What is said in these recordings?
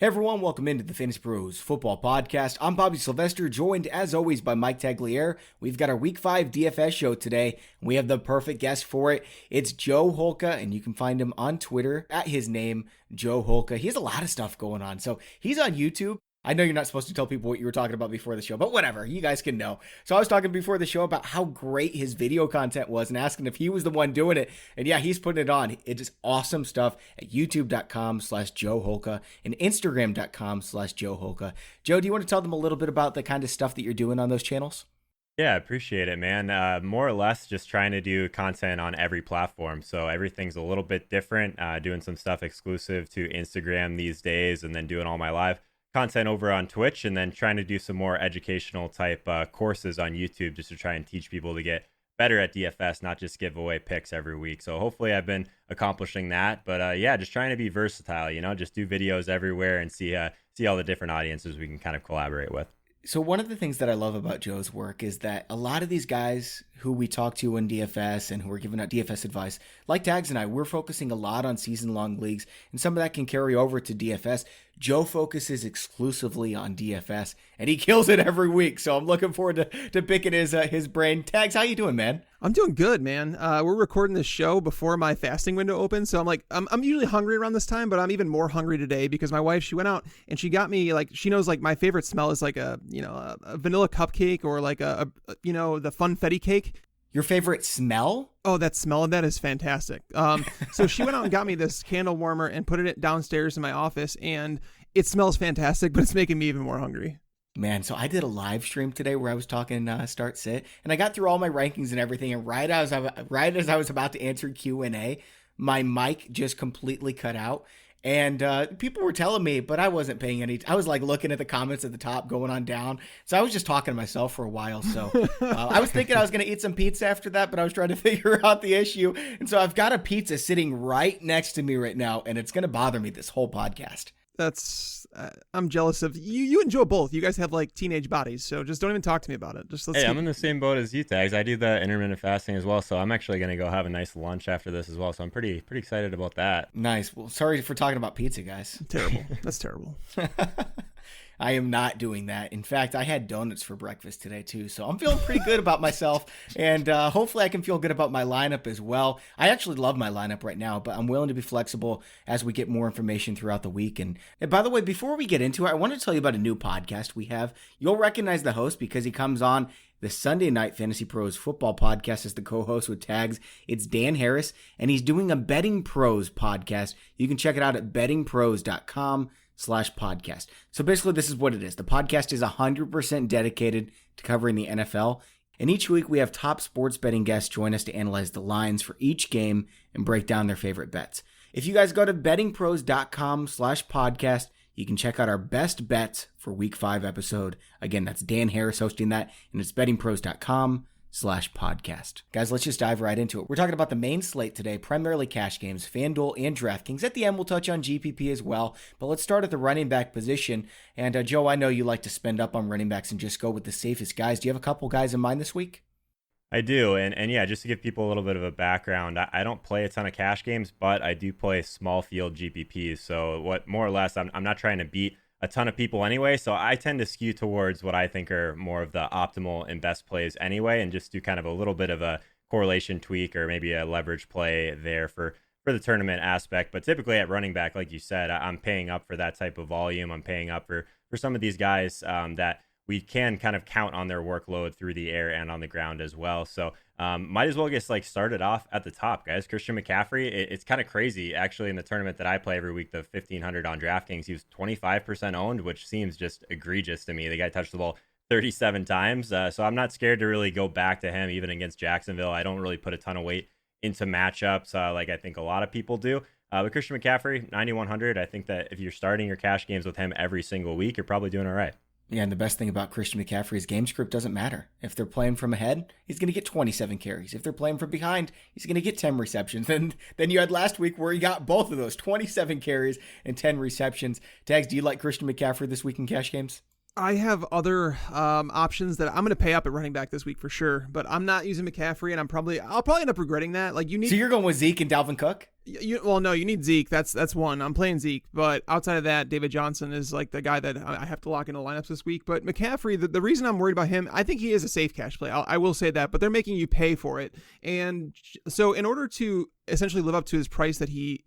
Hey everyone, welcome into the FantasyPros Football Podcast. I'm Bobby Sylvester, joined as always by Mike Tagliere. We've got our Week 5 DFS show today, and we have the perfect guest for it. It's Joe Holka, and you can find him on Twitter at his name, Joe Holka. He has a lot of stuff going on, so he's on YouTube. I know you're not supposed to tell people what you were talking about before the show, but whatever, you guys can know. So I was talking before the show about how great his video content was and asking if he was the one doing it. And yeah, he's putting it on. It is awesome stuff at youtube.com/Joe Holka and Instagram.com/Joe Holka. Joe, do you want to tell them a little bit about the kind of stuff that you're doing on those channels? Yeah, I appreciate it, man. More or less just trying to do content on every platform. So everything's a little bit different, doing some stuff exclusive to Instagram these days and then doing all my live content over on Twitch, and then trying to do some more educational type courses on YouTube just to try and teach people to get better at DFS, not just give away picks every week. So hopefully I've been accomplishing that. But yeah, just trying to be versatile, just do videos everywhere and see all the different audiences we can kind of collaborate with. So one of the things that I love about Joe's work is that a lot of these guys who we talk to in DFS and who are giving out DFS advice, like Tags and I, we're focusing a lot on season-long leagues, and some of that can carry over to DFS. Joe focuses exclusively on DFS, and he kills it every week. So I'm looking forward to picking his brain. Tags, how you doing, man? I'm doing good, man. We're recording this show before my fasting window opens, so I'm usually hungry around this time, but I'm even more hungry today because my wife, she went out and she got me, like, she knows, like, my favorite smell is like a vanilla cupcake or like the funfetti cake. Your favorite smell? Oh, that smell of that is fantastic. So she went out and got me this candle warmer and put it downstairs in my office, and it smells fantastic, but it's making me even more hungry. Man, so I did a live stream today where I was talking Start Sit, and I got through all my rankings and everything, and right as I was about to answer Q&A, my mic just completely cut out. And people were telling me, but I wasn't paying any. I was like looking at the comments at the top, going on down. So I was just talking to myself for a while. So I was thinking I was going to eat some pizza after that, but I was trying to figure out the issue. And so I've got a pizza sitting right next to me right now, and it's going to bother me this whole podcast. I'm jealous of you. You enjoy both. You guys have like teenage bodies, so just don't even talk to me about it. I'm in the same boat as you, Tags. I do the intermittent fasting as well, so I'm actually going to go have a nice lunch after this as well. So I'm pretty excited about that. Nice. Well, sorry for talking about pizza, guys. Terrible. That's terrible. I am not doing that. In fact, I had donuts for breakfast today too, so I'm feeling pretty good about myself, and hopefully I can feel good about my lineup as well. I actually love my lineup right now, but I'm willing to be flexible as we get more information throughout the week. And by the way, before we get into it, I want to tell you about a new podcast we have. You'll recognize the host because he comes on the Sunday night Fantasy Pros Football Podcast as the co-host with Tags. It's Dan Harris, and he's doing a Betting Pros podcast. You can check it out at bettingpros.com/podcast. So basically, this is what it is. The podcast is 100% dedicated to covering the NFL. And each week, we have top sports betting guests join us to analyze the lines for each game and break down their favorite bets. If you guys go to bettingpros.com/podcast, you can check out our best bets for week 5 episode. Again, that's Dan Harris hosting that, and it's bettingpros.com/podcast. Guys, let's just dive right into it. We're talking about the main slate today, primarily cash games, FanDuel and DraftKings. At the end, we'll touch on GPP as well, but let's start at the running back position. And Joe, I know you like to spend up on running backs and just go with the safest guys. Do you have a couple guys in mind this week? I do, and yeah, just to give people a little bit of a background, I don't play a ton of cash games, but I do play small field GPPs. So what more or less, I'm not trying to beat a ton of people anyway, so I tend to skew towards what I think are more of the optimal and best plays anyway, and just do kind of a little bit of a correlation tweak or maybe a leverage play there for the tournament aspect. But typically at running back, like you said, I'm paying up for that type of volume. I'm paying up for some of these guys that we can kind of count on their workload through the air and on the ground as well. So might as well get started off at the top, guys. Christian McCaffrey, it's kind of crazy actually in the tournament that I play every week, the 1500 on DraftKings. He was 25% owned, which seems just egregious to me. The guy touched the ball 37 times. So I'm not scared to really go back to him even against Jacksonville. I don't really put a ton of weight into matchups like I think a lot of people do. But Christian McCaffrey, 9,100. I think that if you're starting your cash games with him every single week, you're probably doing all right. Yeah, and the best thing about Christian McCaffrey is game script doesn't matter. If they're playing from ahead, he's going to get 27 carries. If they're playing from behind, he's going to get 10 receptions. Then you had last week where he got both of those, 27 carries and 10 receptions. Tags, do you like Christian McCaffrey this week in cash games? I have other options that I'm going to pay up at running back this week for sure, but I'm not using McCaffrey, and I'll probably end up regretting that. Like you need. So you're going with Zeke and Dalvin Cook? No, you need Zeke. That's one. I'm playing Zeke, but outside of that, David Johnson is like the guy that I have to lock into lineups this week. But McCaffrey, the reason I'm worried about him, I think he is a safe cash play. I will say that, but they're making you pay for it, and so in order to essentially live up to his price that he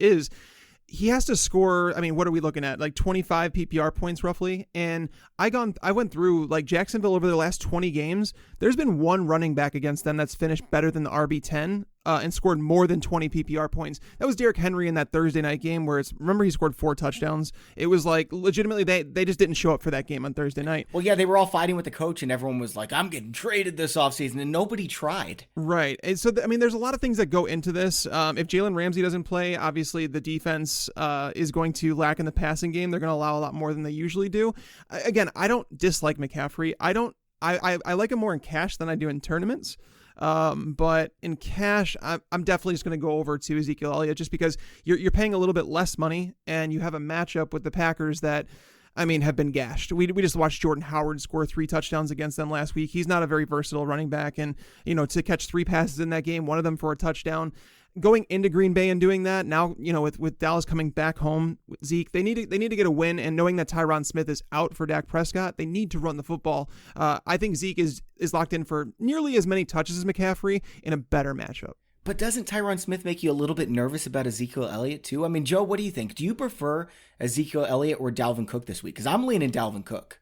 has to score. I mean, what are we looking at? Like 25 PPR points roughly. And I went through like Jacksonville over the last 20 games. There's been one running back against them that's finished better than the RB10 and scored more than 20 PPR points. That was Derrick Henry in that Thursday night game where remember he scored 4 touchdowns. It was like legitimately they just didn't show up for that game on Thursday night. Well, yeah, they were all fighting with the coach and everyone was like, I'm getting traded this offseason, and nobody tried. Right. And so, I mean, there's a lot of things that go into this. If Jalen Ramsey doesn't play, obviously the defense is going to lack in the passing game. They're going to allow a lot more than they usually do. Again, I don't dislike McCaffrey. I like him more in cash than I do in tournaments. But in cash, I'm definitely just going to go over to Ezekiel Elliott just because you're paying a little bit less money and you have a matchup with the Packers that, I mean, have been gashed. We just watched Jordan Howard score 3 touchdowns against them last week. He's not a very versatile running back, and to catch 3 passes in that game, one of them for a touchdown. Going into Green Bay and doing that now, with Dallas coming back home, with Zeke, they need to get a win. And knowing that Tyron Smith is out for Dak Prescott, they need to run the football. I think Zeke is locked in for nearly as many touches as McCaffrey in a better matchup. But doesn't Tyron Smith make you a little bit nervous about Ezekiel Elliott too? I mean, Joe, what do you think? Do you prefer Ezekiel Elliott or Dalvin Cook this week? Because I'm leaning Dalvin Cook.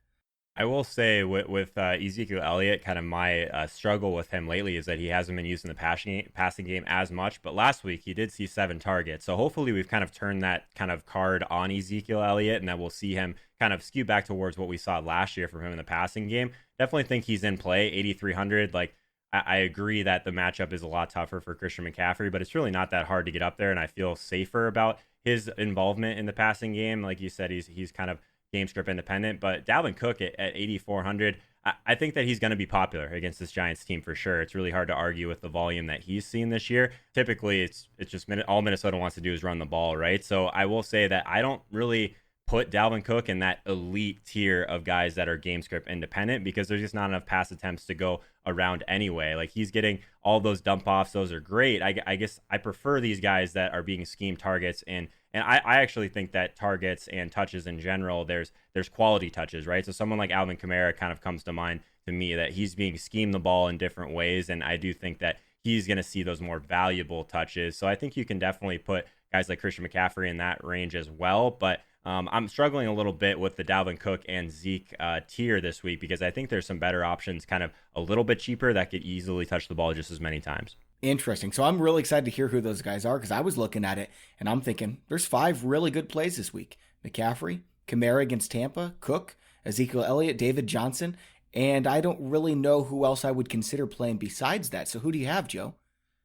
I will say with Ezekiel Elliott, kind of my struggle with him lately is that he hasn't been using the passing game as much. But last week he did see 7 targets. So hopefully we've kind of turned that kind of card on Ezekiel Elliott, and that we'll see him kind of skew back towards what we saw last year from him in the passing game. Definitely think he's in play, 8,300. Like I agree that the matchup is a lot tougher for Christian McCaffrey, but it's really not that hard to get up there, and I feel safer about his involvement in the passing game. Like you said, he's kind of game script independent, but Dalvin Cook at 8,400, I think that he's going to be popular against this Giants team for sure. It's really hard to argue with the volume that he's seen this year. Typically, it's just all Minnesota wants to do is run the ball, right? So I will say that I don't really put Dalvin Cook in that elite tier of guys that are game script independent because there's just not enough pass attempts to go around anyway. Like he's getting all those dump offs. Those are great. I guess I prefer these guys that are being schemed targets, and I actually think that targets and touches in general, there's quality touches, right? So someone like Alvin Kamara kind of comes to mind to me, that he's being schemed the ball in different ways, and I do think that he's going to see those more valuable touches. So I think you can definitely put guys like Christian McCaffrey in that range as well, but I'm struggling a little bit with the Dalvin Cook and Zeke tier this week because I think there's some better options kind of a little bit cheaper that could easily touch the ball just as many times. Interesting. So I'm really excited to hear who those guys are because I was looking at it and I'm thinking there's 5 really good plays this week. McCaffrey, Kamara against Tampa, Cook, Ezekiel Elliott, David Johnson, and I don't really know who else I would consider playing besides that. So who do you have, Joe?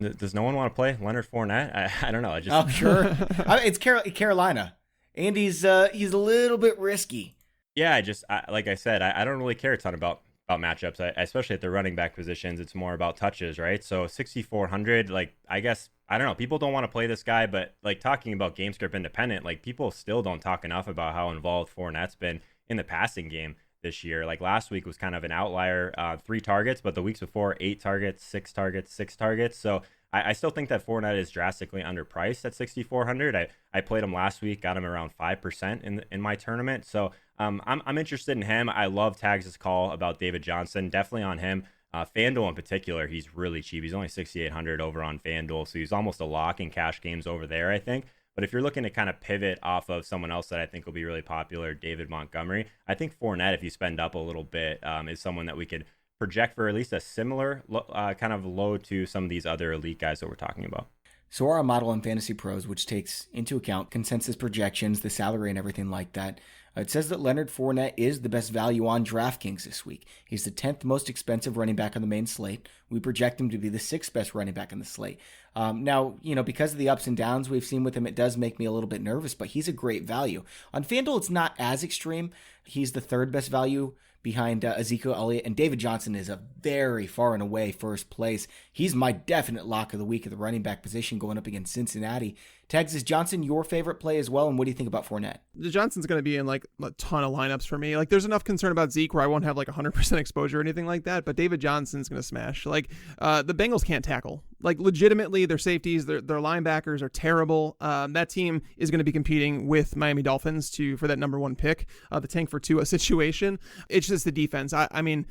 Does no one want to play Leonard Fournette? I don't know. Oh, sure. It's Carolina. And he's a little bit risky. Yeah, like I said, I don't really care a ton about matchups, especially at the running back positions. It's more about touches, right? So 6,400, like I guess, I don't know, people don't want to play this guy, but like talking about game script independent, like people still don't talk enough about how involved Fournette's been in the passing game this year. Like last week was kind of an outlier, 3 targets, but the weeks before 8 targets, 6 targets, 6 targets. So I still think that Fournette is drastically underpriced at 6,400. I played him last week, got him around 5% in my tournament. So I'm interested in him. I love Tags' call about David Johnson. Definitely on him. FanDuel in particular, he's really cheap. He's only 6,800 over on FanDuel, so he's almost a lock in cash games over there, I think. But if you're looking to kind of pivot off of someone else that I think will be really popular, David Montgomery, I think Fournette, if you spend up a little bit, is someone that we could project for at least a similar kind of low to some of these other elite guys that we're talking about. So our model in FantasyPros, which takes into account consensus projections, the salary and everything like that, it says that Leonard Fournette is the best value on DraftKings this week. He's the 10th most expensive running back on the main slate. We project him to be the 6th best running back on the slate. Now, because of the ups and downs we've seen with him, it does make me a little bit nervous, but he's a great value. On FanDuel, it's not as extreme. He's the 3rd best value behind Ezekiel Elliott, and David Johnson is a very far and away first place. He's my definite lock of the week at the running back position going up against Cincinnati. Tags, is Johnson your favorite play as well? And what do you think about Fournette? Johnson's going to be in like a ton of lineups for me. Like there's enough concern about Zeke where I won't have like 100% exposure or anything like that. But David Johnson's going to smash. Like the Bengals can't tackle. Like legitimately, their safeties, their linebackers are terrible. That team is going to be competing with Miami Dolphins for that number 1 pick, the tank for Tua situation. It's just the defense. I mean,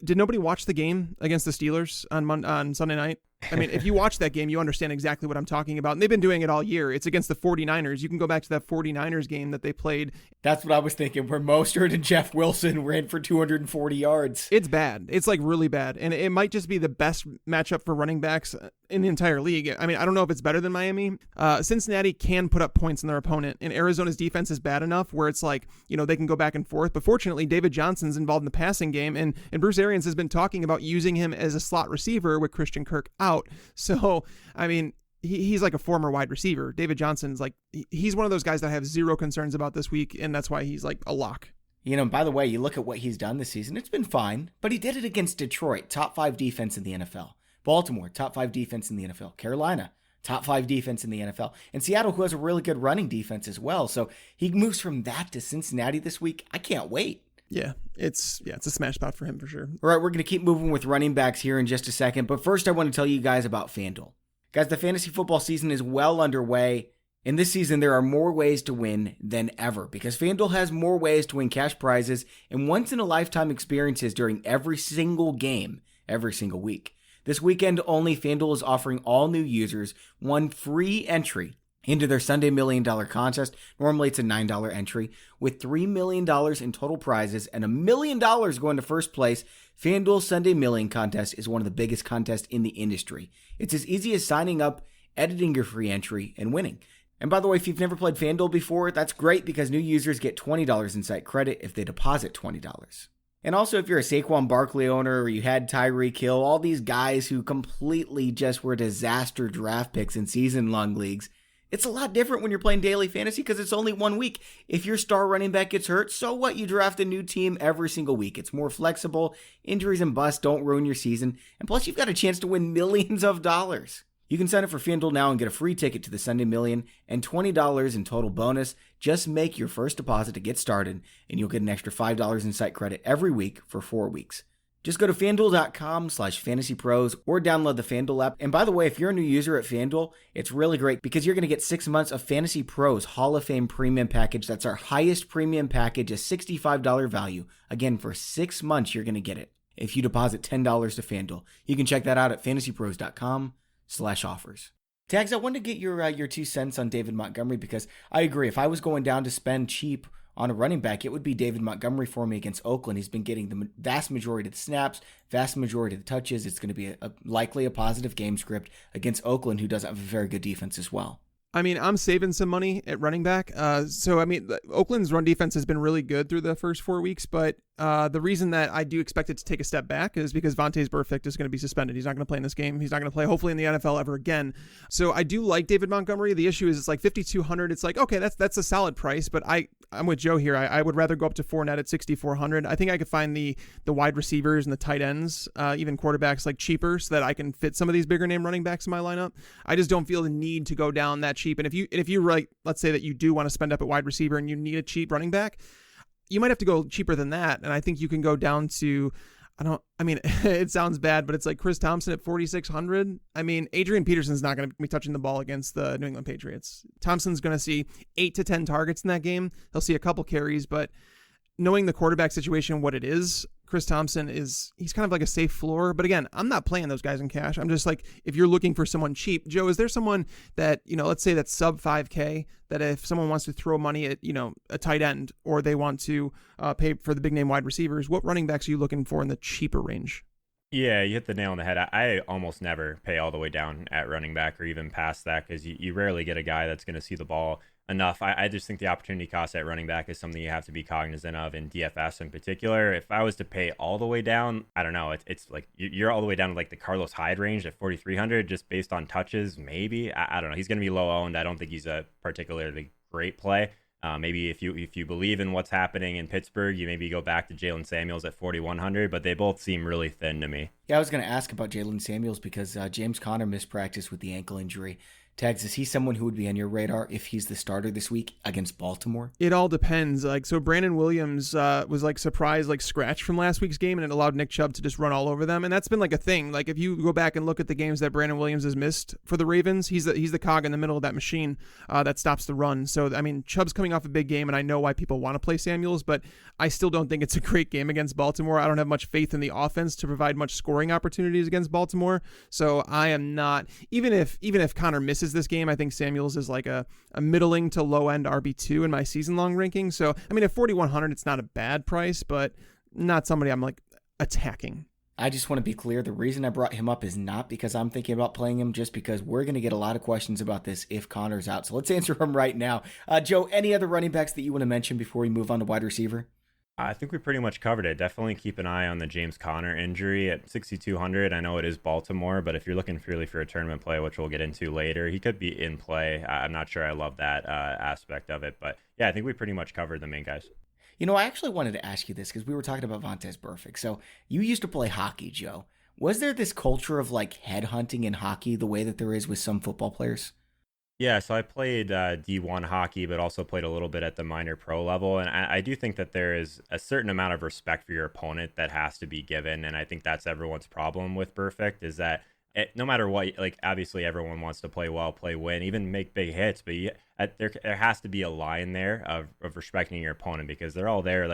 did nobody watch the game against the Steelers on Sunday night? I mean, if you watch that game, you understand exactly what I'm talking about. And they've been doing it all year. It's against the 49ers. You can go back to that 49ers game that they played. That's what I was thinking, where Mostert and Jeff Wilson ran for 240 yards. It's bad. It's like really bad. And it might just be the best matchup for running backs in the entire league. I mean, I don't know if it's better than Miami. Cincinnati can put up points on their opponent. And Arizona's defense is bad enough where it's like, they can go back and forth. But fortunately, David Johnson's involved in the passing game. And Bruce Arians has been talking about using him as a slot receiver with Christian Kirk out. So, I mean, he's like a former wide receiver. David Johnson's like, he's one of those guys that I have zero concerns about this week, and that's why he's like a lock. By the way, you look at what he's done this season, it's been fine, but he did it against Detroit, top 5 defense in the NFL. Baltimore, top 5 defense in the NFL. Carolina, top 5 defense in the NFL. And Seattle, who has a really good running defense as well. So he moves from that to Cincinnati this week. I can't wait. Yeah, it's a smash spot for him for sure. All right, we're going to keep moving with running backs here in just a second, but first I want to tell you guys about FanDuel. Guys, the fantasy football season is well underway. In this season, there are more ways to win than ever because FanDuel has more ways to win cash prizes and once-in-a-lifetime experiences during every single game, every single week. This weekend only, FanDuel is offering all new users one free entry into their Sunday $1 Million contest. Normally it's a $9 entry. With $3 million in total prizes and $1 million going to first place, FanDuel's Sunday Million contest is one of the biggest contests in the industry. It's as easy as signing up, editing your free entry, and winning. And by the way, if you've never played FanDuel before, that's great because new users get $20 in site credit if they deposit $20. And also, if you're a Saquon Barkley owner or you had Tyreek Hill, all these guys who completely just were disaster draft picks in season-long leagues, it's a lot different when you're playing daily fantasy because it's only 1 week. If your star running back gets hurt, so what? You draft a new team every single week. It's more flexible. Injuries and busts don't ruin your season. And plus, you've got a chance to win millions of dollars. You can sign up for FanDuel now and get a free ticket to the Sunday Million and $20 in total bonus. Just make your first deposit to get started, and you'll get an extra $5 in site credit every week for 4 weeks. Just go to FanDuel.com/FantasyPros or download the FanDuel app. And by the way, if you're a new user at FanDuel, it's really great because you're going to get 6 months of Fantasy Pros Hall of Fame premium package. That's our highest premium package, a $65 value. Again, for 6 months, you're going to get it if you deposit $10 to FanDuel. You can check that out at FantasyPros.com/offers. Tags, I wanted to get your 2 cents on David Montgomery because I agree. If I was going down to spend cheap on a running back, it would be David Montgomery for me against Oakland. He's been getting the vast majority of the snaps, vast majority of the touches. It's going to be likely a positive game script against Oakland, who does have a very good defense as well. I mean, I'm saving some money at running back. Oakland's run defense has been really good through the first 4 weeks, but the reason that I do expect it to take a step back is because Vontaze Burfict is going to be suspended. He's not going to play in this game. He's not going to play, hopefully, in the NFL ever again. So I do like David Montgomery. The issue is it's like $5,200. It's like, okay, that's a solid price, but I'm with Joe here. I would rather go up to Fournette at $6,400. I think I could find the wide receivers and the tight ends, even quarterbacks, like cheaper, so that I can fit some of these bigger name running backs in my lineup. I just don't feel the need to go down that cheap. And if you like, let's say that you do want to spend up at wide receiver and you need a cheap running back, you might have to go cheaper than that. And I think you can go down to, it sounds bad, but it's like Chris Thompson at $4,600. I mean, Adrian Peterson's not going to be touching the ball against the New England Patriots. Thompson's going to see 8 to 10 targets in that game. He'll see a couple carries, but knowing the quarterback situation, what it is, Chris Thompson he's kind of like a safe floor. But again, I'm not playing those guys in cash. I'm just like, if you're looking for someone cheap, Joe, is there someone that, let's say that's sub 5K, that if someone wants to throw money at, a tight end, or they want to pay for the big name wide receivers, what running backs are you looking for in the cheaper range? Yeah, you hit the nail on the head. I almost never pay all the way down at running back or even past that because you rarely get a guy that's going to see the ball enough. I just think the opportunity cost at running back is something you have to be cognizant of in DFS in particular. If I was to pay all the way down, I don't know. It's like you're all the way down to like the Carlos Hyde range at 4,300 just based on touches, maybe. I don't know. He's going to be low owned. I don't think he's a particularly great play. Maybe if you believe in what's happening in Pittsburgh, you maybe go back to Jalen Samuels at 4,100, but they both seem really thin to me. Yeah, I was going to ask about Jalen Samuels because James Conner missed practice with the ankle injury. Tags, is he someone who would be on your radar if he's the starter this week against Baltimore? It all depends. So Brandon Williams was surprised, scratched from last week's game, and it allowed Nick Chubb to just run all over them. And that's been a thing. If you go back and look at the games that Brandon Williams has missed for the Ravens, he's the cog in the middle of that machine that stops the run. So, Chubb's coming off a big game, and I know why people want to play Samuels, but I still don't think it's a great game against Baltimore. I don't have much faith in the offense to provide much scoring opportunities against Baltimore. So I am not, even if Connor misses this game, I think Samuels is a middling to low end RB2 in my season long ranking. So, at 4,100, it's not a bad price, but not somebody I'm attacking. I just want to be clear. The reason I brought him up is not because I'm thinking about playing him, just because we're going to get a lot of questions about this if Connor's out. So let's answer them right now. Joe, any other running backs that you want to mention before we move on to wide receiver? I think we pretty much covered it. Definitely keep an eye on the James Conner injury at 6,200. I know it is Baltimore, but if you're looking purely for a tournament play, which we'll get into later, he could be in play. I'm not sure I love that aspect of it, but yeah, I think we pretty much covered the main guys. I actually wanted to ask you this because we were talking about Vontaze Burfict. So you used to play hockey, Joe. Was there this culture of headhunting in hockey the way that there is with some football players? Yeah, so I played D1 hockey, but also played a little bit at the minor pro level. And I do think that there is a certain amount of respect for your opponent that has to be given. And I think that's everyone's problem with Burfict is that no matter what, obviously everyone wants to play well, play win, even make big hits. But there has to be a line there of respecting your opponent because they're all there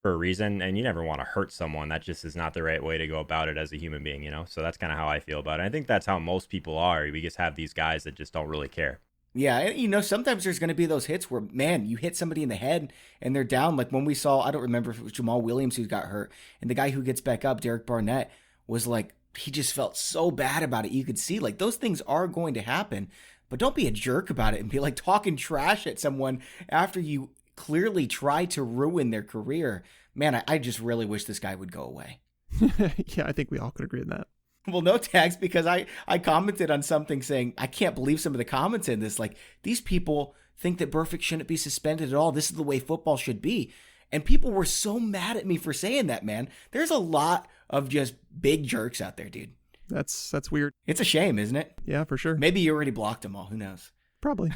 for a reason. And you never want to hurt someone. That just is not the right way to go about it as a human being, So that's kind of how I feel about it. I think that's how most people are. We just have these guys that just don't really care. Yeah, sometimes there's going to be those hits where, man, you hit somebody in the head and they're down. Like when we saw, I don't remember if it was Jamal Williams who got hurt, and the guy who gets back up, Derek Barnett, was he just felt so bad about it. You could see, those things are going to happen, but don't be a jerk about it and be talking trash at someone after you clearly try to ruin their career. Man, I just really wish this guy would go away. Yeah, I think we all could agree on that. Well, no, Tags, because I commented on something saying, I can't believe some of the comments in this. These people think that Burfict shouldn't be suspended at all. This is the way football should be. And people were so mad at me for saying that, man. There's a lot of just big jerks out there, dude. That's weird. It's a shame, isn't it? Yeah, for sure. Maybe you already blocked them all. Who knows? Probably.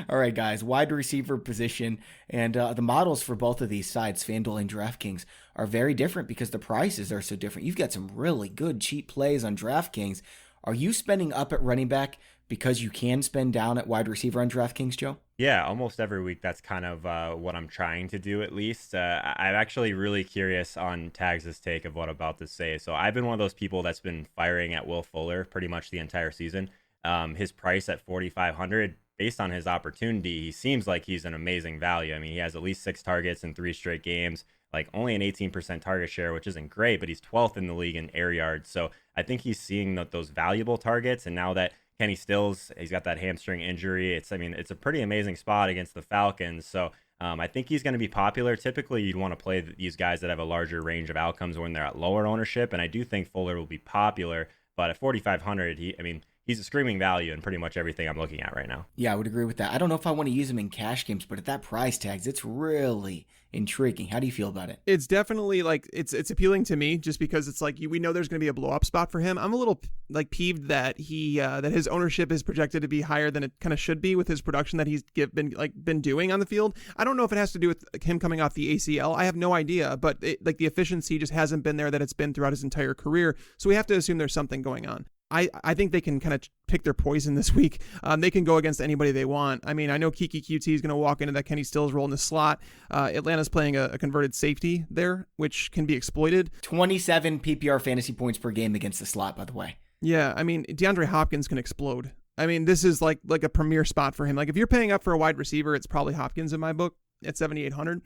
All right, guys, wide receiver position. And the models for both of these sides, FanDuel and DraftKings, are very different because the prices are so different. You've got some really good cheap plays on DraftKings. Are you spending up at running back because you can spend down at wide receiver on DraftKings, Joe? Yeah, almost every week. That's kind of what I'm trying to do, at least. I'm actually really curious on Tags' take of what I'm about to say. So I've been one of those people that's been firing at Will Fuller pretty much the entire season. His price at 4,500, based on his opportunity, he seems like he's an amazing value. He has at least 6 targets in 3 straight games, only an 18% target share, which isn't great, but he's 12th in the league in air yards. So I think he's seeing those valuable targets. And now that Kenny Stills, he's got that hamstring injury, it's a pretty amazing spot against the Falcons. So I think he's going to be popular. Typically, you'd want to play these guys that have a larger range of outcomes when they're at lower ownership. And I do think Fuller will be popular, but at 4,500, he's a screaming value in pretty much everything I'm looking at right now. Yeah, I would agree with that. I don't know if I want to use him in cash games, but at that price tags, it's really intriguing. How do you feel about it? It's definitely it's appealing to me just because it's we know there's going to be a blow up spot for him. I'm a little peeved that that his ownership is projected to be higher than it kind of should be with his production that he's been doing on the field. I don't know if it has to do with him coming off the ACL. I have no idea, but the efficiency just hasn't been there that it's been throughout his entire career. So we have to assume there's something going on. I think they can kind of pick their poison this week. They can go against anybody they want. I know Kiki QT is going to walk into that Kenny Stills role in the slot. Atlanta's playing a converted safety there, which can be exploited. 27 PPR fantasy points per game against the slot, by the way. Yeah, DeAndre Hopkins can explode. This is like a premier spot for him. If you're paying up for a wide receiver, it's probably Hopkins in my book. At 7,800,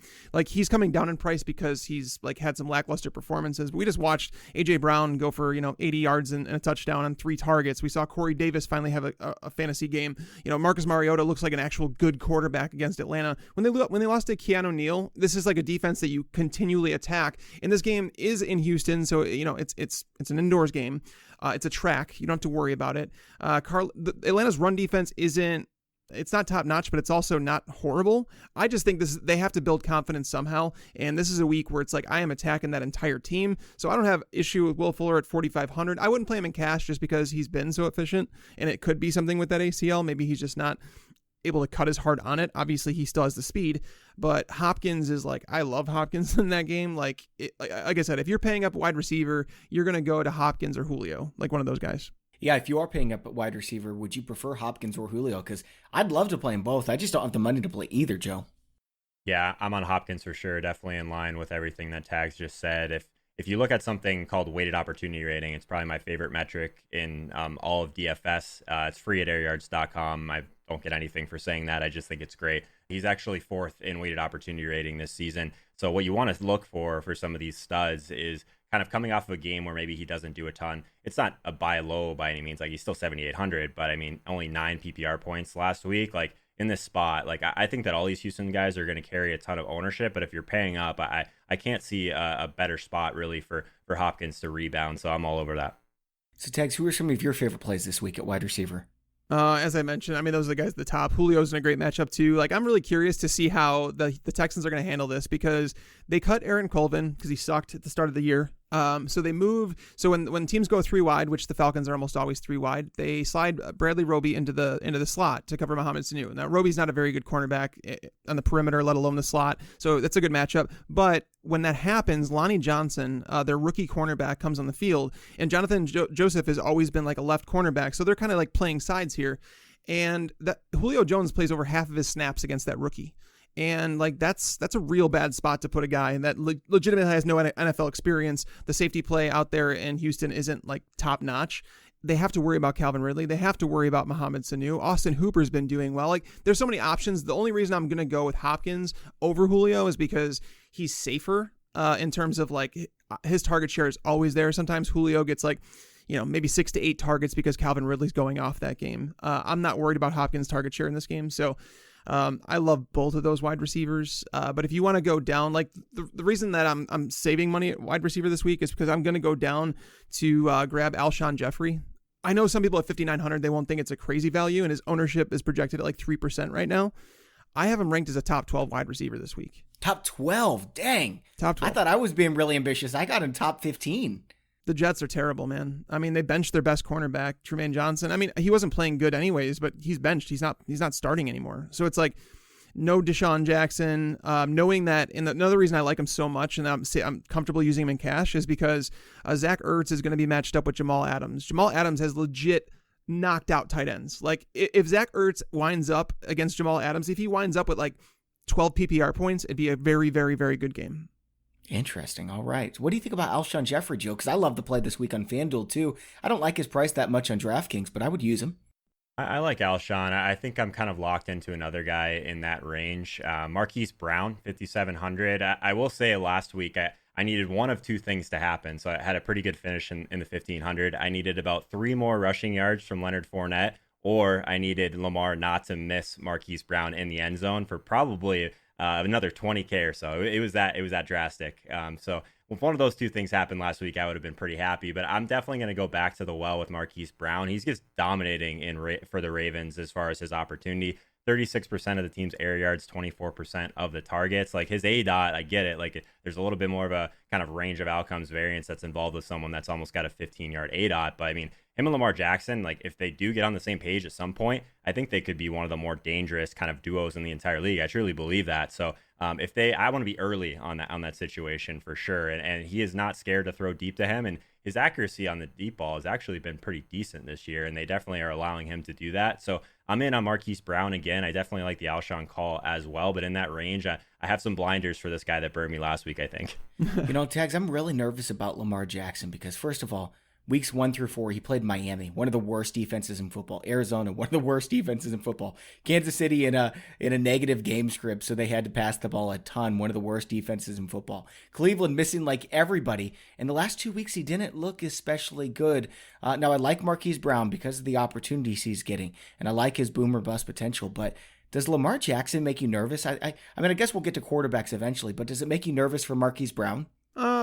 he's coming down in price because he's had some lackluster performances. But we just watched AJ Brown go for 80 yards and a touchdown on 3 targets. We saw Corey Davis finally have a fantasy game. Marcus Mariota looks like an actual good quarterback against Atlanta. When they lost to Keanu Neal, this is a defense that you continually attack. And this game is in Houston, so it's an indoors game. It's a track. You don't have to worry about it. Atlanta's run defense isn't it's not top notch, but it's also not horrible. I just think they have to build confidence somehow. And this is a week where it's like, I am attacking that entire team. So I don't have issue with Will Fuller at 4,500. I wouldn't play him in cash just because he's been so efficient, and it could be something with that ACL. Maybe he's just not able to cut as hard on it. Obviously he still has the speed, but Hopkins is like, I love Hopkins in that game. Like I said, if you're paying up a wide receiver, you're going to go to Hopkins or Julio, like one of those guys. Yeah, if you are paying up at wide receiver, would you prefer Hopkins or Julio? Because I'd love to play them both. I just don't have the money to play either, Joe. Yeah, I'm on Hopkins for sure. Definitely in line with everything that Tags just said. If you look at something called weighted opportunity rating, it's probably my favorite metric in all of DFS. It's free at airyards.com. I don't get anything for saying that. I just think it's great. He's actually 4th in weighted opportunity rating this season. So what you want to look for some of these studs is kind of coming off of a game where maybe he doesn't do a ton. It's not a buy low by any means. Like, he's still 7,800, but I mean, only 9 PPR points last week. Like, in this spot, like, I think that all these Houston guys are going to carry a ton of ownership, but if you're paying up, I can't see a better spot really for Hopkins to rebound. So I'm all over that. So Tags, who are some of your favorite plays this week at wide receiver? As I mentioned, I mean, those are the guys at the top. Julio's in a great matchup too. Like, I'm really curious to see how the Texans are going to handle this, because they cut Aaron Colvin because he sucked at the start of the year. So they move. So when teams go 3 wide, which the Falcons are almost always 3 wide, they slide Bradley Roby into the slot to cover Mohamed Sanu. Now, Roby's not a very good cornerback on the perimeter, let alone the slot. So that's a good matchup. But when that happens, Lonnie Johnson, their rookie cornerback, comes on the field, and Jonathan Joseph has always been like a left cornerback. So they're kind of like playing sides here. And that Julio Jones plays over half of his snaps against that rookie. And like, that's a real bad spot to put a guy that legitimately has no NFL experience. The safety play out there in Houston isn't like top notch. They have to worry about Calvin Ridley. They have to worry about Mohamed Sanu. Austin Hooper's been doing well. Like, there's so many options. The only reason I'm going to go with Hopkins over Julio is because he's safer in terms of like his target share is always there. Sometimes Julio gets like, maybe 6 to 8 targets because Calvin Ridley's going off that game. I'm not worried about Hopkins' target share in this game. So I love both of those wide receivers. But if you want to go down, like the reason that I'm saving money at wide receiver this week is because I'm going to go down to grab Alshon Jeffery. I know some people at 5,900, they won't think it's a crazy value, and his ownership is projected at like 3% right now. I have him ranked as a top 12 wide receiver this week. Top 12? Dang. Top 12. I thought I was being really ambitious. I got him top 15. The Jets are terrible, man. I mean, they benched their best cornerback, Trumaine Johnson. I mean, he wasn't playing good anyways, but he's benched. He's not starting anymore. So it's like no Deshaun Jackson. Knowing that, and another reason I like him so much, and I'm comfortable using him in cash, is because Zach Ertz is going to be matched up with Jamal Adams. Jamal Adams has legit knocked out tight ends. Like, if Zach Ertz winds up against Jamal Adams, if he winds up with like 12 PPR points, it'd be a very, very, very good game. Interesting. All right. What do you think about Alshon Jeffery, Joe? Because I love the play this week on FanDuel too. I don't like his price that much on DraftKings, but I would use him. I like Alshon. I think I'm kind of locked into another guy in that range. Marquise Brown, 5,700. I will say last week I needed one of 2 things to happen. So I had a pretty good finish in the 1,500. I needed about 3 more rushing yards from Leonard Fournette, or I needed Lamar not to miss Marquise Brown in the end zone for probably another 20K or so. It was that drastic. So if one of those 2 things happened last week, I would have been pretty happy. But I'm definitely going to go back to the well with Marquise Brown. He's just dominating for the Ravens as far as his opportunity. 36% of the team's air yards, 24% of the targets. Like, his ADOT, I get it. Like, there's a little bit more of a kind of range of outcomes variance that's involved with someone that's almost got a 15-yard ADOT. But I mean, him and Lamar Jackson, like, if they do get on the same page at some point, I think they could be one of the more dangerous kind of duos in the entire league. I truly believe that. So I want to be early on that situation for sure. And he is not scared to throw deep to him. And his accuracy on the deep ball has actually been pretty decent this year, and they definitely are allowing him to do that. So I'm in on Marquise Brown again. I definitely like the Alshon call as well, but in that range, I have some blinders for this guy that burned me last week, I think. Tags, I'm really nervous about Lamar Jackson because, first of all, weeks 1 through 4, he played Miami, one of the worst defenses in football. Arizona, one of the worst defenses in football. Kansas City in a negative game script, so they had to pass the ball a ton. One of the worst defenses in football. Cleveland missing like everybody. In the last 2 weeks, he didn't look especially good. Now, I like Marquise Brown because of the opportunities he's getting, and I like his boom or bust potential, but does Lamar Jackson make you nervous? I mean, I guess we'll get to quarterbacks eventually, but does it make you nervous for Marquise Brown?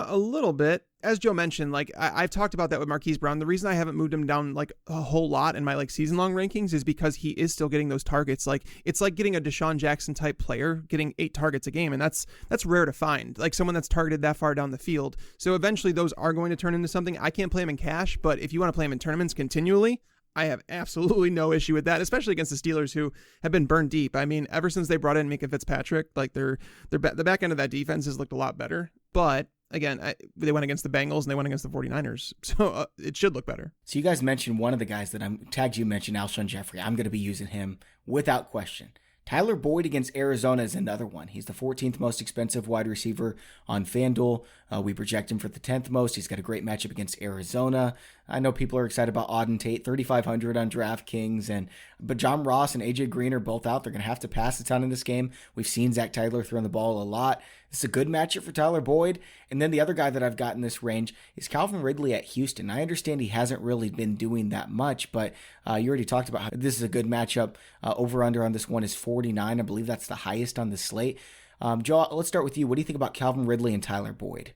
A little bit. As Joe mentioned, like I've talked about that with Marquise Brown. The reason I haven't moved him down like a whole lot in my like season long rankings is because he is still getting those targets. Like it's like getting a Deshaun Jackson type player getting 8 targets a game. And that's rare to find, like someone that's targeted that far down the field. So eventually those are going to turn into something. I can't play him in cash, but if you want to play him in tournaments continually, I have absolutely no issue with that, especially against the Steelers, who have been burned deep. I mean, ever since they brought in Minka Fitzpatrick, like the back end of that defense has looked a lot better. But again, they went against the Bengals and they went against the 49ers, so it should look better. So you guys mentioned one of the guys that I'm tagged. You mentioned Alshon Jeffery. I'm going to be using him without question. Tyler Boyd against Arizona is another one. He's the 14th most expensive wide receiver on FanDuel. We project him for the 10th most. He's got a great matchup against Arizona. I know people are excited about Auden Tate, 3,500 on DraftKings, but John Ross and AJ Green are both out. They're going to have to pass a ton in this game. We've seen Zach Tyler throwing the ball a lot. It's a good matchup for Tyler Boyd. And then the other guy that I've got in this range is Calvin Ridley at Houston. I understand he hasn't really been doing that much, but you already talked about how this is a good matchup. Over-under on this one is 49. I believe that's the highest on the slate. Joe, let's start with you. What do you think about Calvin Ridley and Tyler Boyd?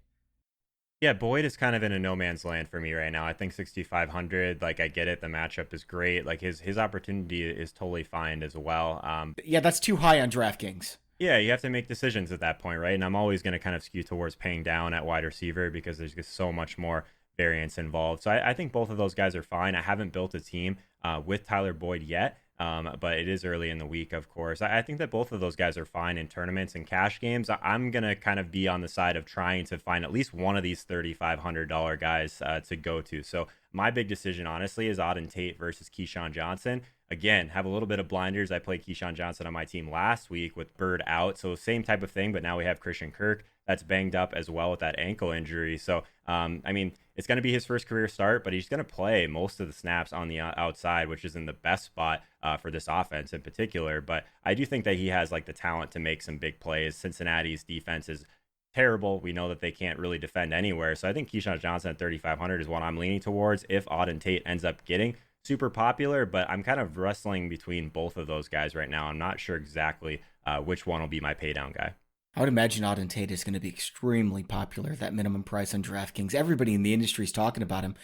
Yeah, Boyd is kind of in a no man's land for me right now. I think 6,500, like I get it. The matchup is great. Like his opportunity is totally fine as well. Yeah, that's too high on DraftKings. Yeah, you have to make decisions at that point, right? And I'm always going to kind of skew towards paying down at wide receiver because there's just so much more variance involved. So I think both of those guys are fine. I haven't built a team with Tyler Boyd yet. But it is early in the week, of course. I think that both of those guys are fine in tournaments and cash games. I'm going to kind of be on the side of trying to find at least one of these $3,500 guys to go to. So my big decision, honestly, is Auden Tate versus Keyshawn Johnson. Again, have a little bit of blinders. I played Keyshawn Johnson on my team last week with Bird out. So same type of thing, but now we have Christian Kirk that's banged up as well with that ankle injury. So, I mean, it's going to be his first career start, but he's going to play most of the snaps on the outside, which is in the best spot for this offense in particular. But I do think that he has like the talent to make some big plays. Cincinnati's defense is terrible. We know that they can't really defend anywhere. So I think Keyshawn Johnson at 3,500 is what I'm leaning towards if Auden Tate ends up getting super popular, but I'm kind of wrestling between both of those guys right now. I'm not sure exactly which one will be my pay down guy. I would imagine Auden Tate is going to be extremely popular at that minimum price on DraftKings. Everybody in the industry is talking about him.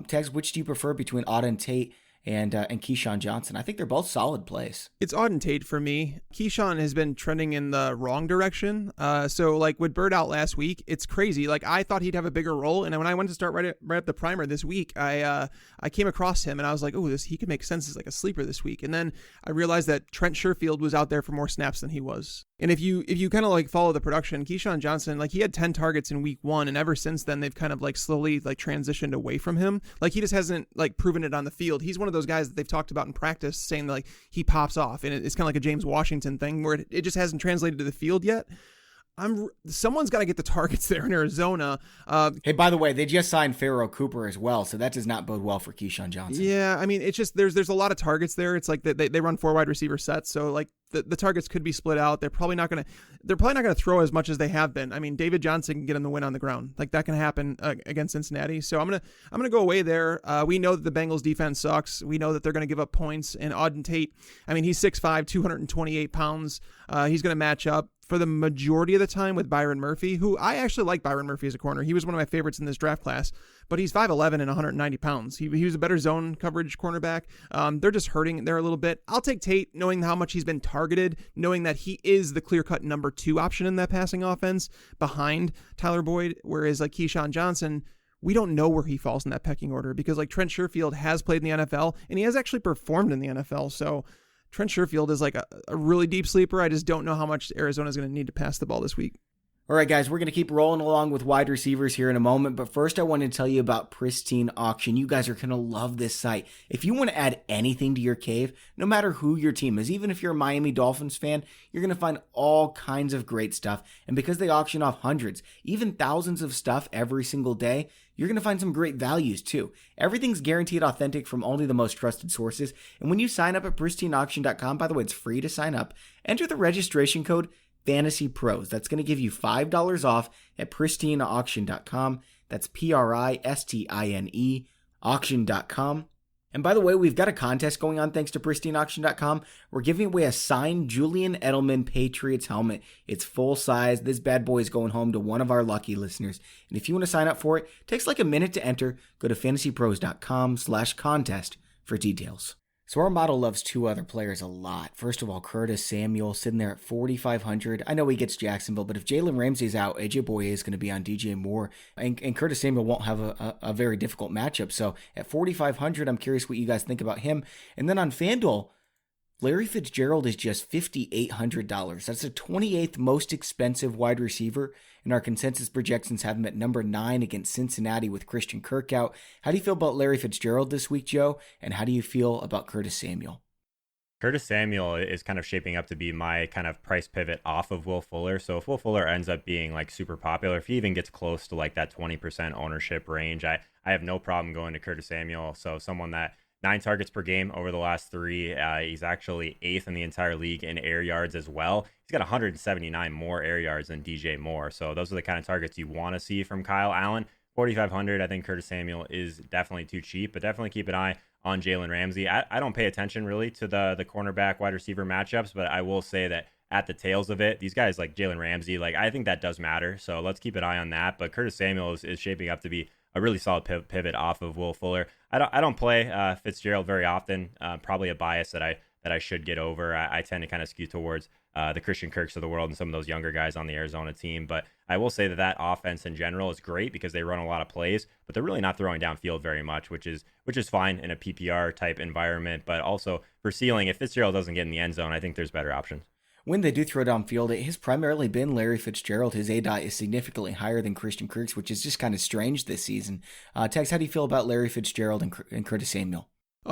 Tex, which do you prefer between Auden Tate and Keyshawn Johnson? I think they're both solid plays. It's Auden Tate for me. Keyshawn has been trending in the wrong direction. So like with Bird out last week, it's crazy. Like I thought he'd have a bigger role, and when I went to start right at the primer this week, I came across him and I was like, oh, he could make sense as like a sleeper this week. And then I realized that Trent Sheffield was out there for more snaps than he was. And if you kind of like follow the production, Keyshawn Johnson, like he had 10 targets in week 1, and ever since then they've kind of like slowly like transitioned away from him. Like he just hasn't like proven it on the field. He's one of those guys that they've talked about in practice, saying that like he pops off, and it's kind of like a James Washington thing where it just hasn't translated to the field yet. Someone's got to get the targets there in Arizona. Hey, by the way, they just signed Pharaoh Cooper as well, so that does not bode well for Keyshawn Johnson. Yeah, I mean, it's just there's a lot of targets there. It's like they run 4 wide receiver sets, so like the targets could be split out. They're probably not gonna throw as much as they have been. I mean, David Johnson can get in the win on the ground, like that can happen against Cincinnati. So I'm gonna go away there. We know that the Bengals defense sucks. We know that they're gonna give up points. And Auden Tate, I mean, he's 6'5", 228 pounds. He's gonna match up for the majority of the time with Byron Murphy, who I actually like Byron Murphy as a corner. He was one of my favorites in this draft class, but he's 5'11" and 190 pounds. He was a better zone coverage cornerback. They're just hurting there a little bit. I'll take Tate, knowing how much he's been targeted, knowing that he is the clear-cut number 2 option in that passing offense behind Tyler Boyd, whereas like Keyshawn Johnson, we don't know where he falls in that pecking order because like Trent Sheffield has played in the NFL, and he has actually performed in the NFL, so Trent Sheffield is like a really deep sleeper. I just don't know how much Arizona is going to need to pass the ball this week. All right, guys, we're going to keep rolling along with wide receivers here in a moment, but first I want to tell you about Pristine Auction. You guys are going to love this site. If you want to add anything to your cave, no matter who your team is, even if you're a Miami Dolphins fan, you're going to find all kinds of great stuff. And because they auction off hundreds, even thousands of stuff every single day, you're going to find some great values too. Everything's guaranteed authentic from only the most trusted sources. And when you sign up at pristineauction.com, by the way, it's free to sign up, enter the registration code FantasyPros. That's going to give you $5 off at pristineauction.com. That's PRISTINE auction.com. And by the way, we've got a contest going on thanks to PristineAuction.com. We're giving away a signed Julian Edelman Patriots helmet. It's full size. This bad boy is going home to one of our lucky listeners. And if you want to sign up for it, it takes like a minute to enter. Go to FantasyPros.com/contest for details. So our model loves two other players a lot. First of all, Curtis Samuel sitting there at 4,500. I know he gets Jacksonville, but if Jalen Ramsey's out, AJ Boye is going to be on DJ Moore, and Curtis Samuel won't have a very difficult matchup. So at 4,500, I'm curious what you guys think about him. And then on FanDuel, Larry Fitzgerald is just $5,800. That's the 28th most expensive wide receiver, and our consensus projections have him at number 9 against Cincinnati with Christian Kirk out. How do you feel about Larry Fitzgerald this week, Joe? And how do you feel about Curtis Samuel? Curtis Samuel is kind of shaping up to be my kind of price pivot off of Will Fuller. So if Will Fuller ends up being like super popular, if he even gets close to like that 20% ownership range, I have no problem going to Curtis Samuel. So someone that 9 targets per game over the last 3. He's actually 8th in the entire league in air yards as well. He's got 179 more air yards than DJ Moore. So those are the kind of targets you want to see from Kyle Allen. 4,500, I think Curtis Samuel is definitely too cheap, but definitely keep an eye on Jalen Ramsey. I don't pay attention really to the cornerback wide receiver matchups, but I will say that at the tails of it, these guys like Jalen Ramsey, like I think that does matter. So let's keep an eye on that. But Curtis Samuel is shaping up to be a really solid pivot off of Will Fuller. I don't play Fitzgerald very often. Probably a bias that I should get over. I tend to kind of skew towards the Christian Kirks of the world and some of those younger guys on the Arizona team. But I will say that offense in general is great because they run a lot of plays, but they're really not throwing downfield very much, which is fine in a PPR type environment. But also for ceiling, if Fitzgerald doesn't get in the end zone, I think there's better options. When they do throw downfield, it has primarily been Larry Fitzgerald. His ADOT is significantly higher than Christian Kirk's, which is just kind of strange this season. Tex, how do you feel about Larry Fitzgerald and Curtis Samuel?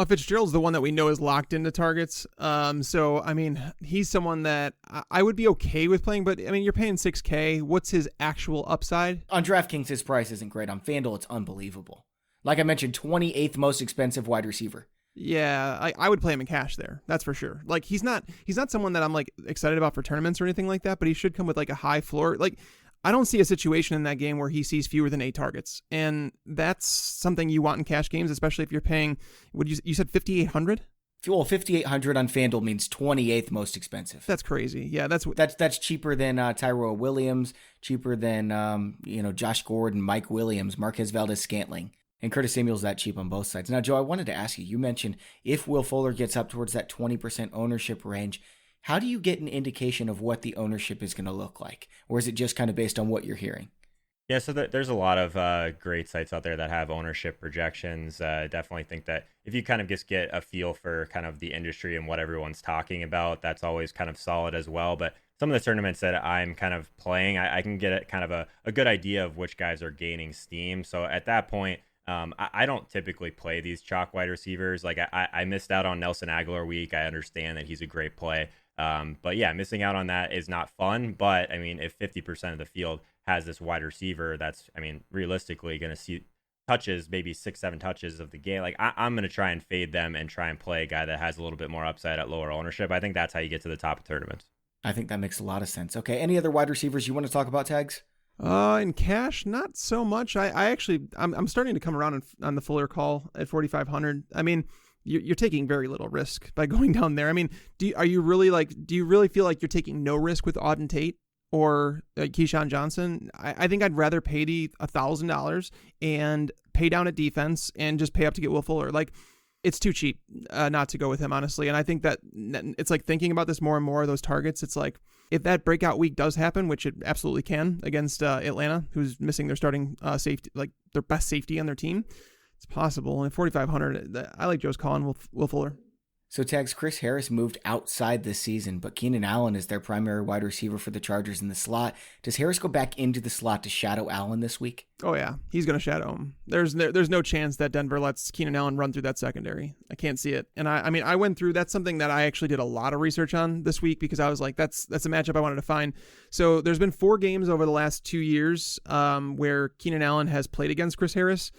Fitzgerald's the one that we know is locked into targets. So, I mean, he's someone that I would be okay with playing, but I mean, you're paying $6K. What's his actual upside? On DraftKings, his price isn't great. On FanDuel, it's unbelievable. Like I mentioned, 28th most expensive wide receiver. Yeah, I would play him in cash there. That's for sure. Like he's not someone that I'm like excited about for tournaments or anything like that, but he should come with like a high floor. Like I don't see a situation in that game where he sees fewer than 8 targets. And that's something you want in cash games, especially if you're paying, you said 5,800? Well, 5,800 on FanDuel means 28th most expensive. That's crazy. Yeah, that's cheaper than Tyrell Williams, cheaper than Josh Gordon, Mike Williams, Marquez Valdez-Scantling. And Curtis Samuel's that cheap on both sides. Now, Joe, I wanted to ask you, you mentioned if Will Fuller gets up towards that 20% ownership range, how do you get an indication of what the ownership is going to look like? Or is it just kind of based on what you're hearing? Yeah, so there's a lot of great sites out there that have ownership projections. Definitely think that if you kind of just get a feel for kind of the industry and what everyone's talking about, that's always kind of solid as well. But some of the tournaments that I'm kind of playing, I can get kind of a good idea of which guys are gaining steam. So at that point, I don't typically play these chalk wide receivers. Like I missed out on Nelson Aguilar week. I understand that he's a great play. But yeah, missing out on that is not fun. But I mean, if 50% of the field has this wide receiver, that's, I mean, realistically going to see touches, maybe 6-7 touches of the game. Like I'm going to try and fade them and try and play a guy that has a little bit more upside at lower ownership. I think that's how you get to the top of tournaments. I think that makes a lot of sense. Okay. Any other wide receivers you want to talk about, Tags? In cash, not so much. I'm starting to come around on the Fuller call at 4,500. I mean, you're taking very little risk by going down there. I mean, do you really feel like you're taking no risk with Auden Tate or Keyshawn Johnson? I think I'd rather pay the $1,000 and pay down at defense and just pay up to get Will Fuller. Like, it's too cheap not to go with him, honestly. And I think that it's like thinking about this more and more, those targets, it's like, if that breakout week does happen, which it absolutely can against Atlanta, who's missing their starting safety, like their best safety on their team, it's possible. And 4,500, I like Joe's calling Will Fuller. So, Tags, Chris Harris moved outside this season, but Keenan Allen is their primary wide receiver for the Chargers in the slot. Does Harris go back into the slot to shadow Allen this week? Oh, yeah. He's going to shadow him. There's no chance that Denver lets Keenan Allen run through that secondary. I can't see it. And I mean, I went through, that's something that I actually did a lot of research on this week because I was like, that's a matchup I wanted to find. So there's been 4 games over the last 2 years where Keenan Allen has played against Chris Harris.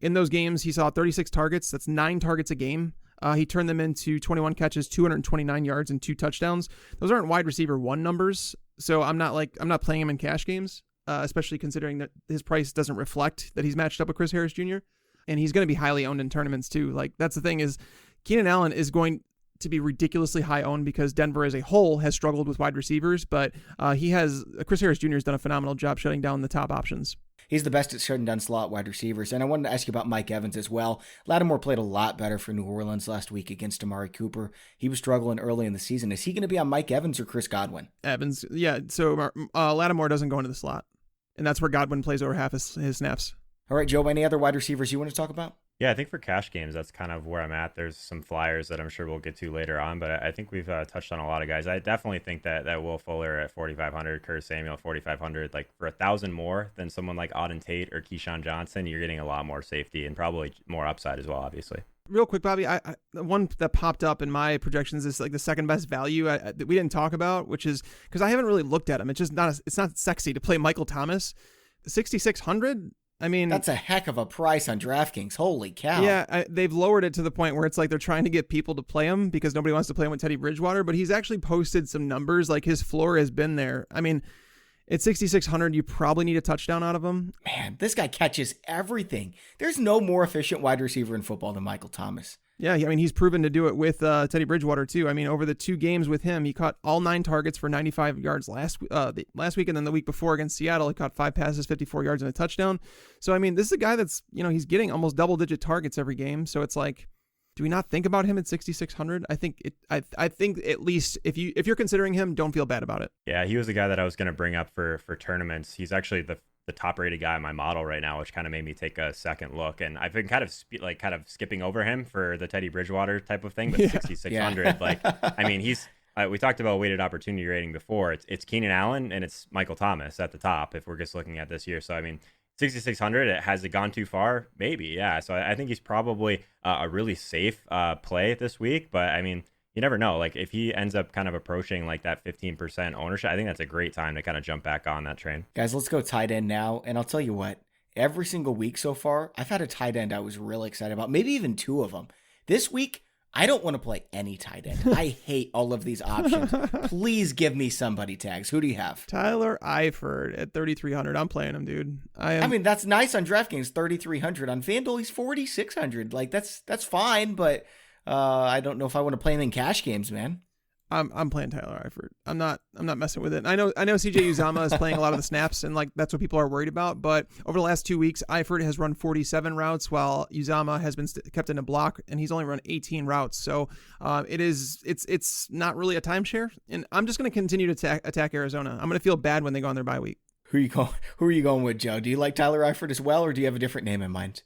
In those games, he saw 36 targets. That's 9 targets a game. He turned them into 21 catches, 229 yards, and 2 touchdowns. Those aren't wide receiver 1 numbers, so I'm not playing him in cash games, especially considering that his price doesn't reflect that he's matched up with Chris Harris Jr. and he's going to be highly owned in tournaments too. Like, that's the thing, is Keenan Allen is going to be ridiculously high owned because Denver as a whole has struggled with wide receivers, but Chris Harris Jr. has done a phenomenal job shutting down the top options. He's the best at shutting down slot wide receivers. And I wanted to ask you about Mike Evans as well. Lattimore played a lot better for New Orleans last week against Amari Cooper. He was struggling early in the season. Is he going to be on Mike Evans or Chris Godwin? Evans, yeah. So Lattimore doesn't go into the slot, and that's where Godwin plays over half his snaps. All right, Joe, any other wide receivers you want to talk about? Yeah, I think for cash games, that's kind of where I'm at. There's some flyers that I'm sure we'll get to later on, but I think we've touched on a lot of guys. I definitely think that Will Fuller at 4,500, Curtis Samuel 4,500, like for 1,000 more than someone like Auden Tate or Keyshawn Johnson, you're getting a lot more safety and probably more upside as well, obviously. Real quick, Bobby, the one that popped up in my projections is like the second best value that we didn't talk about, which is because I haven't really looked at him. It's just it's not sexy to play Michael Thomas, 6,600. I mean, that's a heck of a price on DraftKings. Holy cow. Yeah, they've lowered it to the point where it's like they're trying to get people to play him because nobody wants to play him with Teddy Bridgewater, but he's actually posted some numbers. Like, his floor has been there. I mean, at 6,600, you probably need a touchdown out of him. Man, this guy catches everything. There's no more efficient wide receiver in football than Michael Thomas. Yeah, I mean, he's proven to do it with Teddy Bridgewater, too. I mean, over the 2 games with him, he caught all 9 targets for 95 yards last week, and then the week before against Seattle, he caught 5 passes, 54 yards, and a touchdown. So, I mean, this is a guy that's, he's getting almost double-digit targets every game. So it's like, do we not think about him at 6,600? I think at least if you're considering him, don't feel bad about it. Yeah, he was the guy that I was going to bring up for tournaments. He's actually the top rated guy in my model right now, which kind of made me take a second look. And I've been kind of skipping over him for the Teddy Bridgewater type of thing, but 6,600, like, I mean, he's, we talked about weighted opportunity rating before. It's Keenan Allen and it's Michael Thomas at the top if we're just looking at this year. So, I mean, 6,600, has it gone too far? Maybe, yeah. So I think he's probably a really safe play this week, but I mean, you never know. Like, if he ends up kind of approaching like that 15% ownership, I think that's a great time to kind of jump back on that train. Guys, let's go tight end now. And I'll tell you what, every single week so far, I've had a tight end I was really excited about, maybe even 2 of them. This week, I don't want to play any tight end. I hate all of these options. Please give me somebody, Tags. Who do you have? Tyler Eifert at 3,300. I'm playing him, dude. I mean, that's nice on DraftKings, 3,300. On FanDuel, he's 4,600. Like, that's fine, but I don't know if I want to play him in cash games, man. I'm playing Tyler Eifert. I'm not messing with it. I know CJ Uzomah is playing a lot of the snaps, and like that's what people are worried about. But over the last 2 weeks, Eifert has run 47 routes, while Uzomah has been kept in a block, and he's only run 18 routes. So it's not really a timeshare, and I'm just going to continue to attack Arizona. I'm going to feel bad when they go on their bye week. Who are you going with, Joe? Do you like Tyler Eifert as well, or do you have a different name in mind?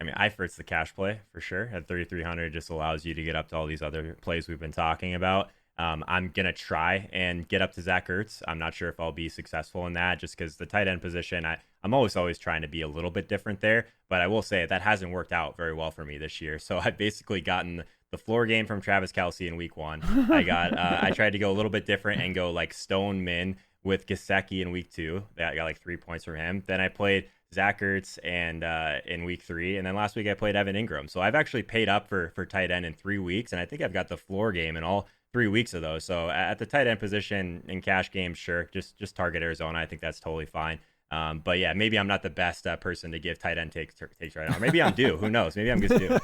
I mean, Eifert's the cash play for sure. At 3,300, just allows you to get up to all these other plays we've been talking about. I'm going to try and get up to Zach Ertz. I'm not sure if I'll be successful in that just because the tight end position, I'm always trying to be a little bit different there. But I will say that hasn't worked out very well for me this year. So I've basically gotten the floor game from Travis Kelce in week 1. I tried to go a little bit different and go like Stone Min with Gesicki in week 2. I got like 3 points from him. Then I played Zach Ertz and in week 3, and then last week I played Evan Ingram. So I've actually paid up for tight end in 3 weeks, and I think I've got the floor game in all 3 weeks of those. So at the tight end position in cash games, sure, just target Arizona. I think that's totally fine. But yeah, maybe I'm not the best person to give tight end takes right now. Maybe I'm due. Who knows? Maybe I'm just due.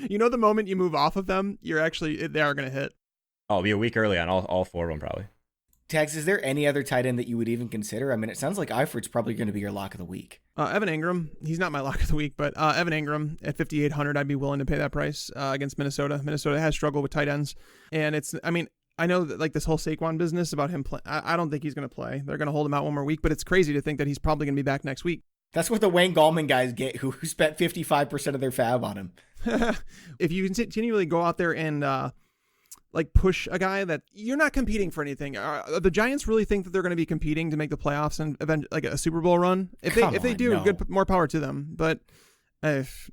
The moment you move off of them, they are going to hit. I'll be a week early on all 4 of them probably. Tags, is there any other tight end that you would even consider? I mean, it sounds like Eifert's probably going to be your lock of the week. Evan Ingram, he's not my lock of the week, but Evan Ingram at 5,800, I'd be willing to pay that price against Minnesota. Minnesota has struggled with tight ends, and I know that like this whole Saquon business about him playing, I don't think he's going to play. They're going to hold him out one more week, but it's crazy to think that he's probably going to be back next week. That's what the Wayne Gallman guys get, who spent 55% of their fab on him. If you continually go out there and like push a guy that you're not competing for anything. The Giants really think that they're going to be competing to make the playoffs and event like a Super Bowl run. If they do, no. Good, more power to them. But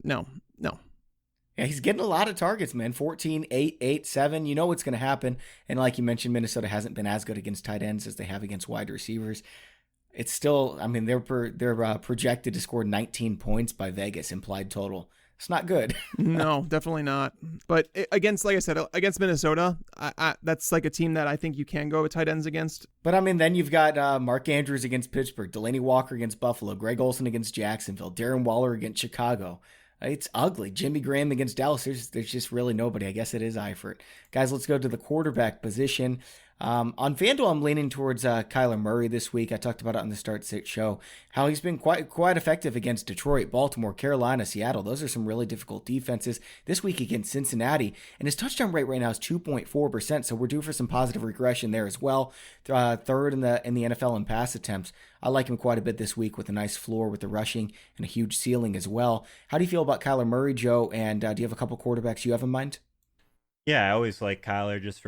no. Yeah, he's getting a lot of targets, man. 14, 8, 8, 7. You know what's going to happen. And like you mentioned, Minnesota hasn't been as good against tight ends as they have against wide receivers. It's still, I mean, they're projected to score 19 points by Vegas implied total. It's not good. No, definitely not. But against, like I said, against Minnesota, that's like a team that I think you can go with tight ends against. But I mean, then you've got Mark Andrews against Pittsburgh, Delaney Walker against Buffalo, Greg Olsen against Jacksonville, Darren Waller against Chicago. It's ugly. Jimmy Graham against Dallas. There's just really nobody. I guess it is Eifert. Guys, let's go to the quarterback position. On FanDuel, I'm leaning towards Kyla Marie this week. I talked about it on the Start Sit show, how he's been quite effective against Detroit, Baltimore, Carolina, Seattle. Those are some really difficult defenses. This week against Cincinnati, and his touchdown rate right now is 2.4%, so we're due for some positive regression there as well. Third in the NFL in pass attempts. I like him quite a bit this week with a nice floor with the rushing and a huge ceiling as well. How do you feel about Kyler Murray, Joe? And do you have a couple quarterbacks you have in mind? Yeah, I always like Kyler just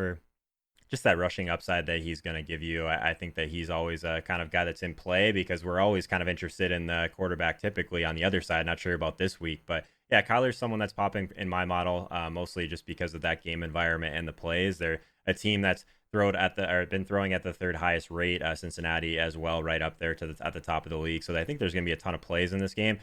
that rushing upside that he's going to give you. I think that he's always a kind of guy that's in play because we're always kind of interested in the quarterback typically on the other side. Not sure about this week, but yeah, Kyler's someone that's popping in my model, mostly just because of that game environment and the plays. They're a team that's been throwing at the third highest rate. Cincinnati as well, right up there at the top of the league. So I think there's going to be a ton of plays in this game.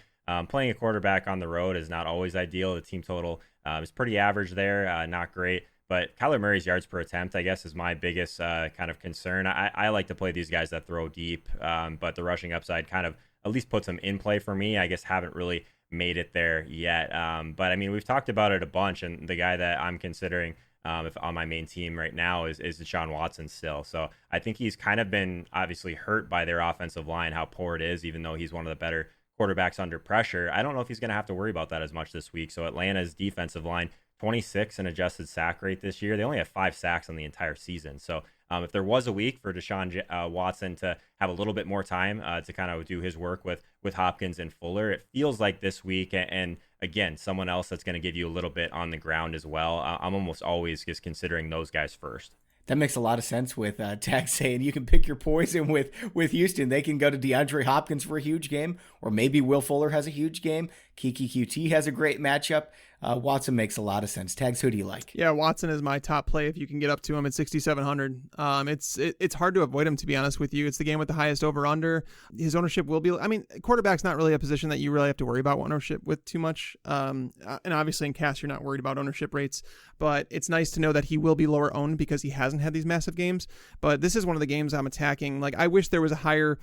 Playing a quarterback on the road is not always ideal. The team total is pretty average there, not great. But Kyler Murray's yards per attempt, I guess, is my biggest kind of concern. I like to play these guys that throw deep, but the rushing upside kind of at least puts them in play for me. I guess haven't really made it there yet. But I mean, we've talked about it a bunch, and the guy that I'm considering if on my main team right now is Deshaun Watson still. So I think he's kind of been obviously hurt by their offensive line, how poor it is, even though he's one of the better quarterbacks under pressure. I don't know if he's going to have to worry about that as much this week. So Atlanta's defensive line, 26 in adjusted sack rate this year. They only have 5 sacks on the entire season. So if there was a week for Deshaun Watson to have a little bit more time to kind of do his work with Hopkins and Fuller, it feels like this week. And again, someone else that's going to give you a little bit on the ground as well. I'm almost always just considering those guys first. That makes a lot of sense with Tag saying you can pick your poison with Houston. They can go to DeAndre Hopkins for a huge game, or maybe Will Fuller has a huge game. Kiki QT has a great matchup. Watson makes a lot of sense. Tags, who do you like? Yeah, Watson is my top play if you can get up to him at 6,700. It's hard to avoid him, to be honest with you. It's the game with the highest over-under. His ownership will be, I mean, quarterback's not really a position that you really have to worry about ownership with too much. And obviously in cash, you're not worried about ownership rates, but it's nice to know that he will be lower owned because he hasn't had these massive games. But this is one of the games I'm attacking. Like, I wish there was a higher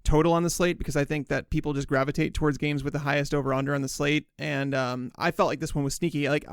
total on the slate because I think that people just gravitate towards games with the highest over under on the slate, and I felt like this one was sneaky. Like,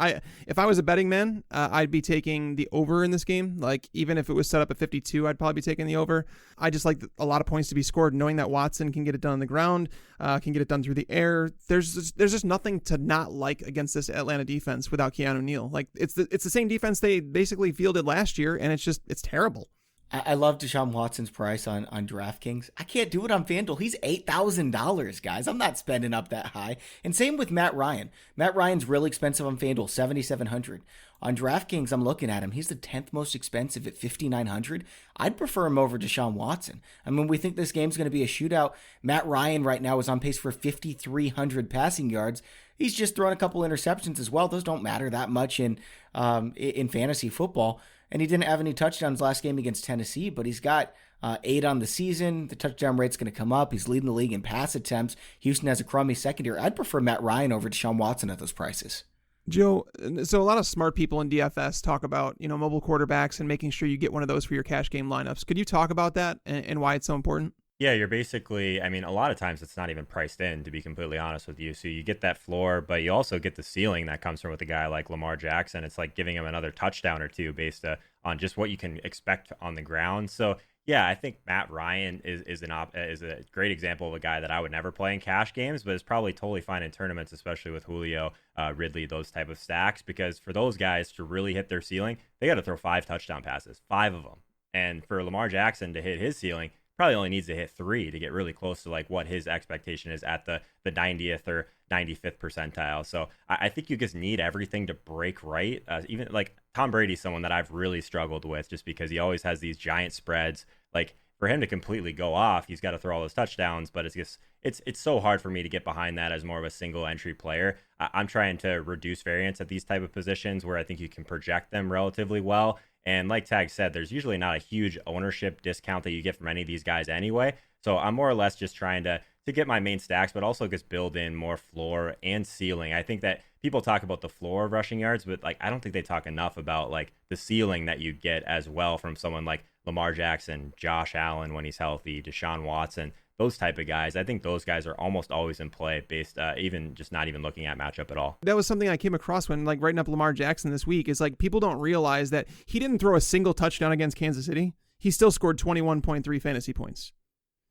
if I was a betting man, I'd be taking the over in this game. Like, even if it was set up at 52, I'd probably be taking the over. I just like a lot of points to be scored, knowing that Watson can get it done on the ground, can get it done through the air. There's just nothing to not like against this Atlanta defense without Keanu Neal. Like, it's the same defense they basically fielded last year, and it's terrible. I love Deshaun Watson's price on DraftKings. I can't do it on FanDuel. He's $8,000, guys. I'm not spending up that high. And same with Matt Ryan. Matt Ryan's really expensive on FanDuel, $7,700. On DraftKings, I'm looking at him. He's the 10th most expensive at $5,900. I'd prefer him over Deshaun Watson. I mean, we think this game's going to be a shootout. Matt Ryan right now is on pace for 5,300 passing yards. He's just thrown a couple interceptions as well. Those don't matter that much in fantasy football. And he didn't have any touchdowns last game against Tennessee, but he's got 8 on the season. The touchdown rate's going to come up. He's leading the league in pass attempts. Houston has a crummy secondary. I'd prefer Matt Ryan over Deshaun Watson at those prices. Joe, so a lot of smart people in DFS talk about, mobile quarterbacks and making sure you get one of those for your cash game lineups. Could you talk about that and why it's so important? Yeah, you're basically, I mean, a lot of times it's not even priced in, to be completely honest with you. So you get that floor, but you also get the ceiling that comes from with a guy like Lamar Jackson. It's like giving him another touchdown or two based on just what you can expect on the ground. So yeah, I think Matt Ryan is a great example of a guy that I would never play in cash games, but is probably totally fine in tournaments, especially with Julio, Ridley, those type of stacks, because for those guys to really hit their ceiling, they got to throw 5 touchdown passes, 5 of them. And for Lamar Jackson to hit his ceiling, probably only needs to hit 3 to get really close to like what his expectation is at the 90th or 95th percentile. So I think you just need everything to break right. Even like Tom Brady's someone that I've really struggled with just because he always has these giant spreads. Like, for him to completely go off, he's got to throw all those touchdowns, but it's so hard for me to get behind that as more of a single entry player. I'm trying to reduce variance at these type of positions where I think you can project them relatively well. And like Tag said, there's usually not a huge ownership discount that you get from any of these guys anyway. So I'm more or less just trying to get my main stacks, but also just build in more floor and ceiling. I think that people talk about the floor of rushing yards, but like I don't think they talk enough about like the ceiling that you get as well from someone like Lamar Jackson, Josh Allen when he's healthy, Deshaun Watson. those type of guys, I think those guys are almost always in play based even just not even looking at matchup at all. That was something I came across when like writing up Lamar Jackson this week, is like people don't realize that he didn't throw a single touchdown against Kansas City. He still scored 21.3 fantasy points.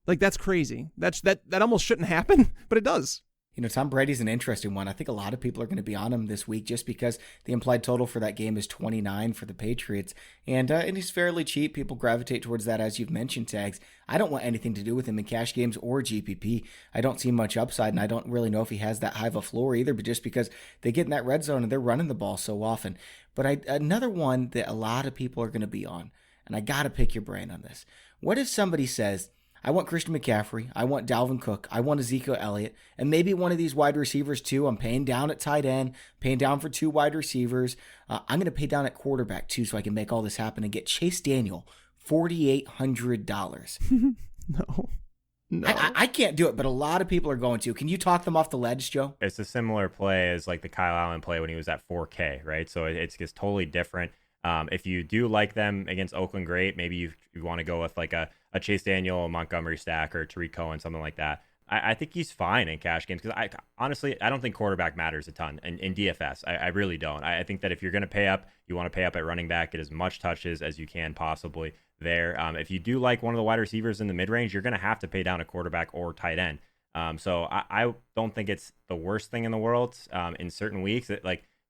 Like, that's crazy. That almost shouldn't happen, but it does. Tom Brady's an interesting one. I think a lot of people are going to be on him this week just because the implied total for that game is 29 for the Patriots. And he's fairly cheap. People gravitate towards that, as you've mentioned, Tags. I don't want anything to do with him in cash games or GPP. I don't see much upside, and I don't really know if he has that high of a floor either, but just because they get in that red zone and they're running the ball so often. But another one that a lot of people are going to be on, and I got to pick your brain on this. What if somebody says, I want Christian McCaffrey, I want Dalvin Cook, I want Ezekiel Elliott, and maybe one of these wide receivers too. I'm paying down at tight end, paying down for 2 wide receivers. I'm going to pay down at quarterback too so I can make all this happen and get Chase Daniel $4,800. No. I can't do it, but a lot of people are going to. Can you talk them off the ledge, Joe? It's a similar play as like the Kyle Allen play when he was at 4K, right? So it's totally different. If you do like them against Oakland, great. Maybe you want to go with like a Chase Daniel, Montgomery stack, or Tariq Cohen, something like that. I think he's fine in cash games because I don't think quarterback matters a ton in DFS. I really don't. I think that if you're going to pay up, you want to pay up at running back, get as much touches as you can possibly there. If you do like one of the wide receivers in the mid-range, you're going to have to pay down a quarterback or tight end. So I don't think it's the worst thing in the world in certain weeks.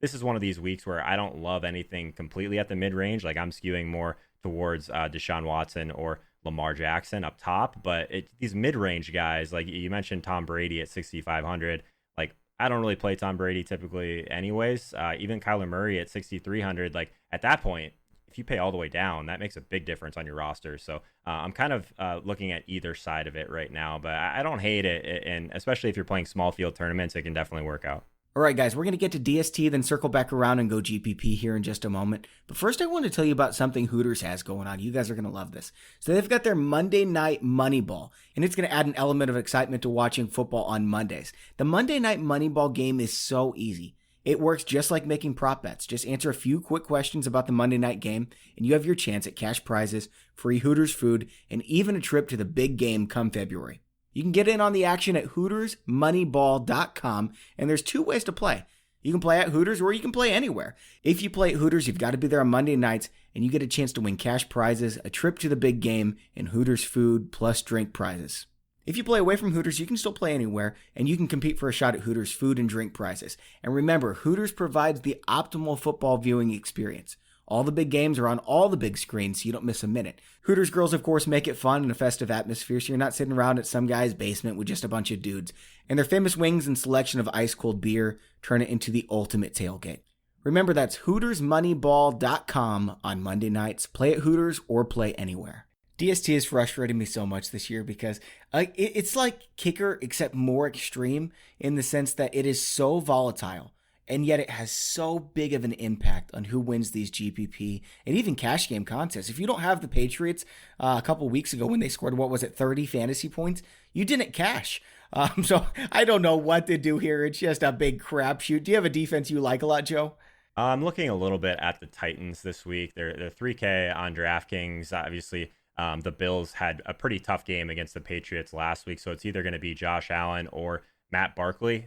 This is one of these weeks where I don't love anything completely at the mid-range. Like, I'm skewing more towards Deshaun Watson or Lamar Jackson up top. But these mid-range guys, like you mentioned Tom Brady at 6,500. Like, I don't really play Tom Brady typically anyways. Even Kyla Marie at 6,300. Like, at that point, if you pay all the way down, that makes a big difference on your roster. So I'm kind of looking at either side of it right now. But I don't hate it. And especially if you're playing small field tournaments, it can definitely work out. All right, guys, we're going to get to DST, then circle back around and go GPP here in just a moment. But first, I want to tell you about something Hooters has going on. You guys are going to love this. So they've got their Monday Night Moneyball, and it's going to add an element of excitement to watching football on Mondays. The Monday Night Moneyball game is so easy. It works just like making prop bets. Just answer a few quick questions about the Monday night game, and you have your chance at cash prizes, free Hooters food, and even a trip to the big game come February. You can get in on the action at HootersMoneyball.com, and there's 2 ways to play. You can play at Hooters or you can play anywhere. If you play at Hooters, you've got to be there on Monday nights, and you get a chance to win cash prizes, a trip to the big game, and Hooters food plus drink prizes. If you play away from Hooters, you can still play anywhere, and you can compete for a shot at Hooters food and drink prizes. And remember, Hooters provides the optimal football viewing experience. All the big games are on all the big screens, so you don't miss a minute. Hooters girls, of course, make it fun and a festive atmosphere, so you're not sitting around at some guy's basement with just a bunch of dudes. And their famous wings and selection of ice-cold beer turn it into the ultimate tailgate. Remember, that's HootersMoneyball.com on Monday nights. Play at Hooters or play anywhere. DST is frustrating me so much this year because it's like Kicker, except more extreme in the sense that it is so volatile. And yet it has so big of an impact on who wins these GPP and even cash game contests. If you don't have the Patriots a couple weeks ago when they scored, 30 fantasy points, you didn't cash. So I don't know what to do here. It's just a big crapshoot. Do you have a defense you like a lot, Joe? I'm looking a little bit at the Titans this week. They're 3K on DraftKings. Obviously, the Bills had a pretty tough game against the Patriots last week, so it's either going to be Josh Allen or Matt Barkley.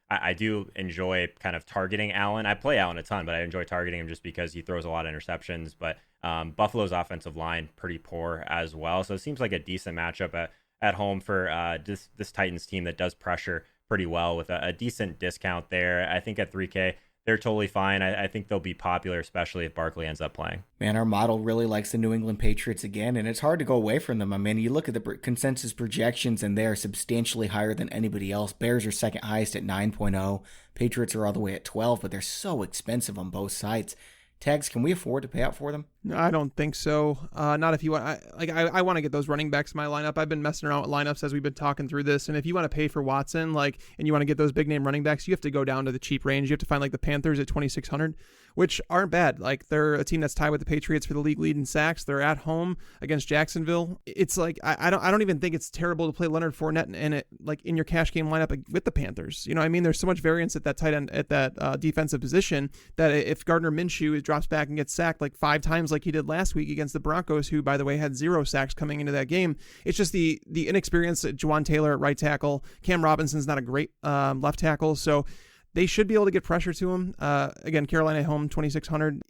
I do enjoy kind of targeting Allen. I play Allen a ton, but I enjoy targeting him just because he throws a lot of interceptions. But Buffalo's offensive line pretty poor as well. So it seems like a decent matchup at home for this Titans team that does pressure pretty well with a decent discount there. I think at 3K, they're totally fine. I think they'll be popular, especially if Barkley ends up playing. Man, our model really likes the New England Patriots again, and it's hard to go away from them. I mean, you look at the consensus projections, and they're substantially higher than anybody else. Bears are second highest at 9.0. Patriots are all the way at 12, but they're so expensive on both sides. Tags, can we afford to pay out for them? No, I don't think so. Not if you want. I want to get those running backs in my lineup. I've been messing around with lineups as we've been talking through this. And if you want to pay for Watson, and you want to get those big name running backs, you have to go down to the cheap range. You have to find the Panthers at 2,600, which aren't bad. They're a team that's tied with the Patriots for the league lead in sacks. They're at home against Jacksonville. It's I don't even think it's terrible to play Leonard Fournette in your cash game lineup with the Panthers. You know what I mean? There's so much variance at that tight end, at that defensive position, that if Gardner Minshew drops back and gets sacked 5 times like he did last week against the Broncos, who, by the way, had 0 sacks coming into that game. It's just the inexperience at Juwan Taylor at right tackle. Cam Robinson's not a great left tackle, so they should be able to get pressure to him. Again, Carolina at home, 2,600.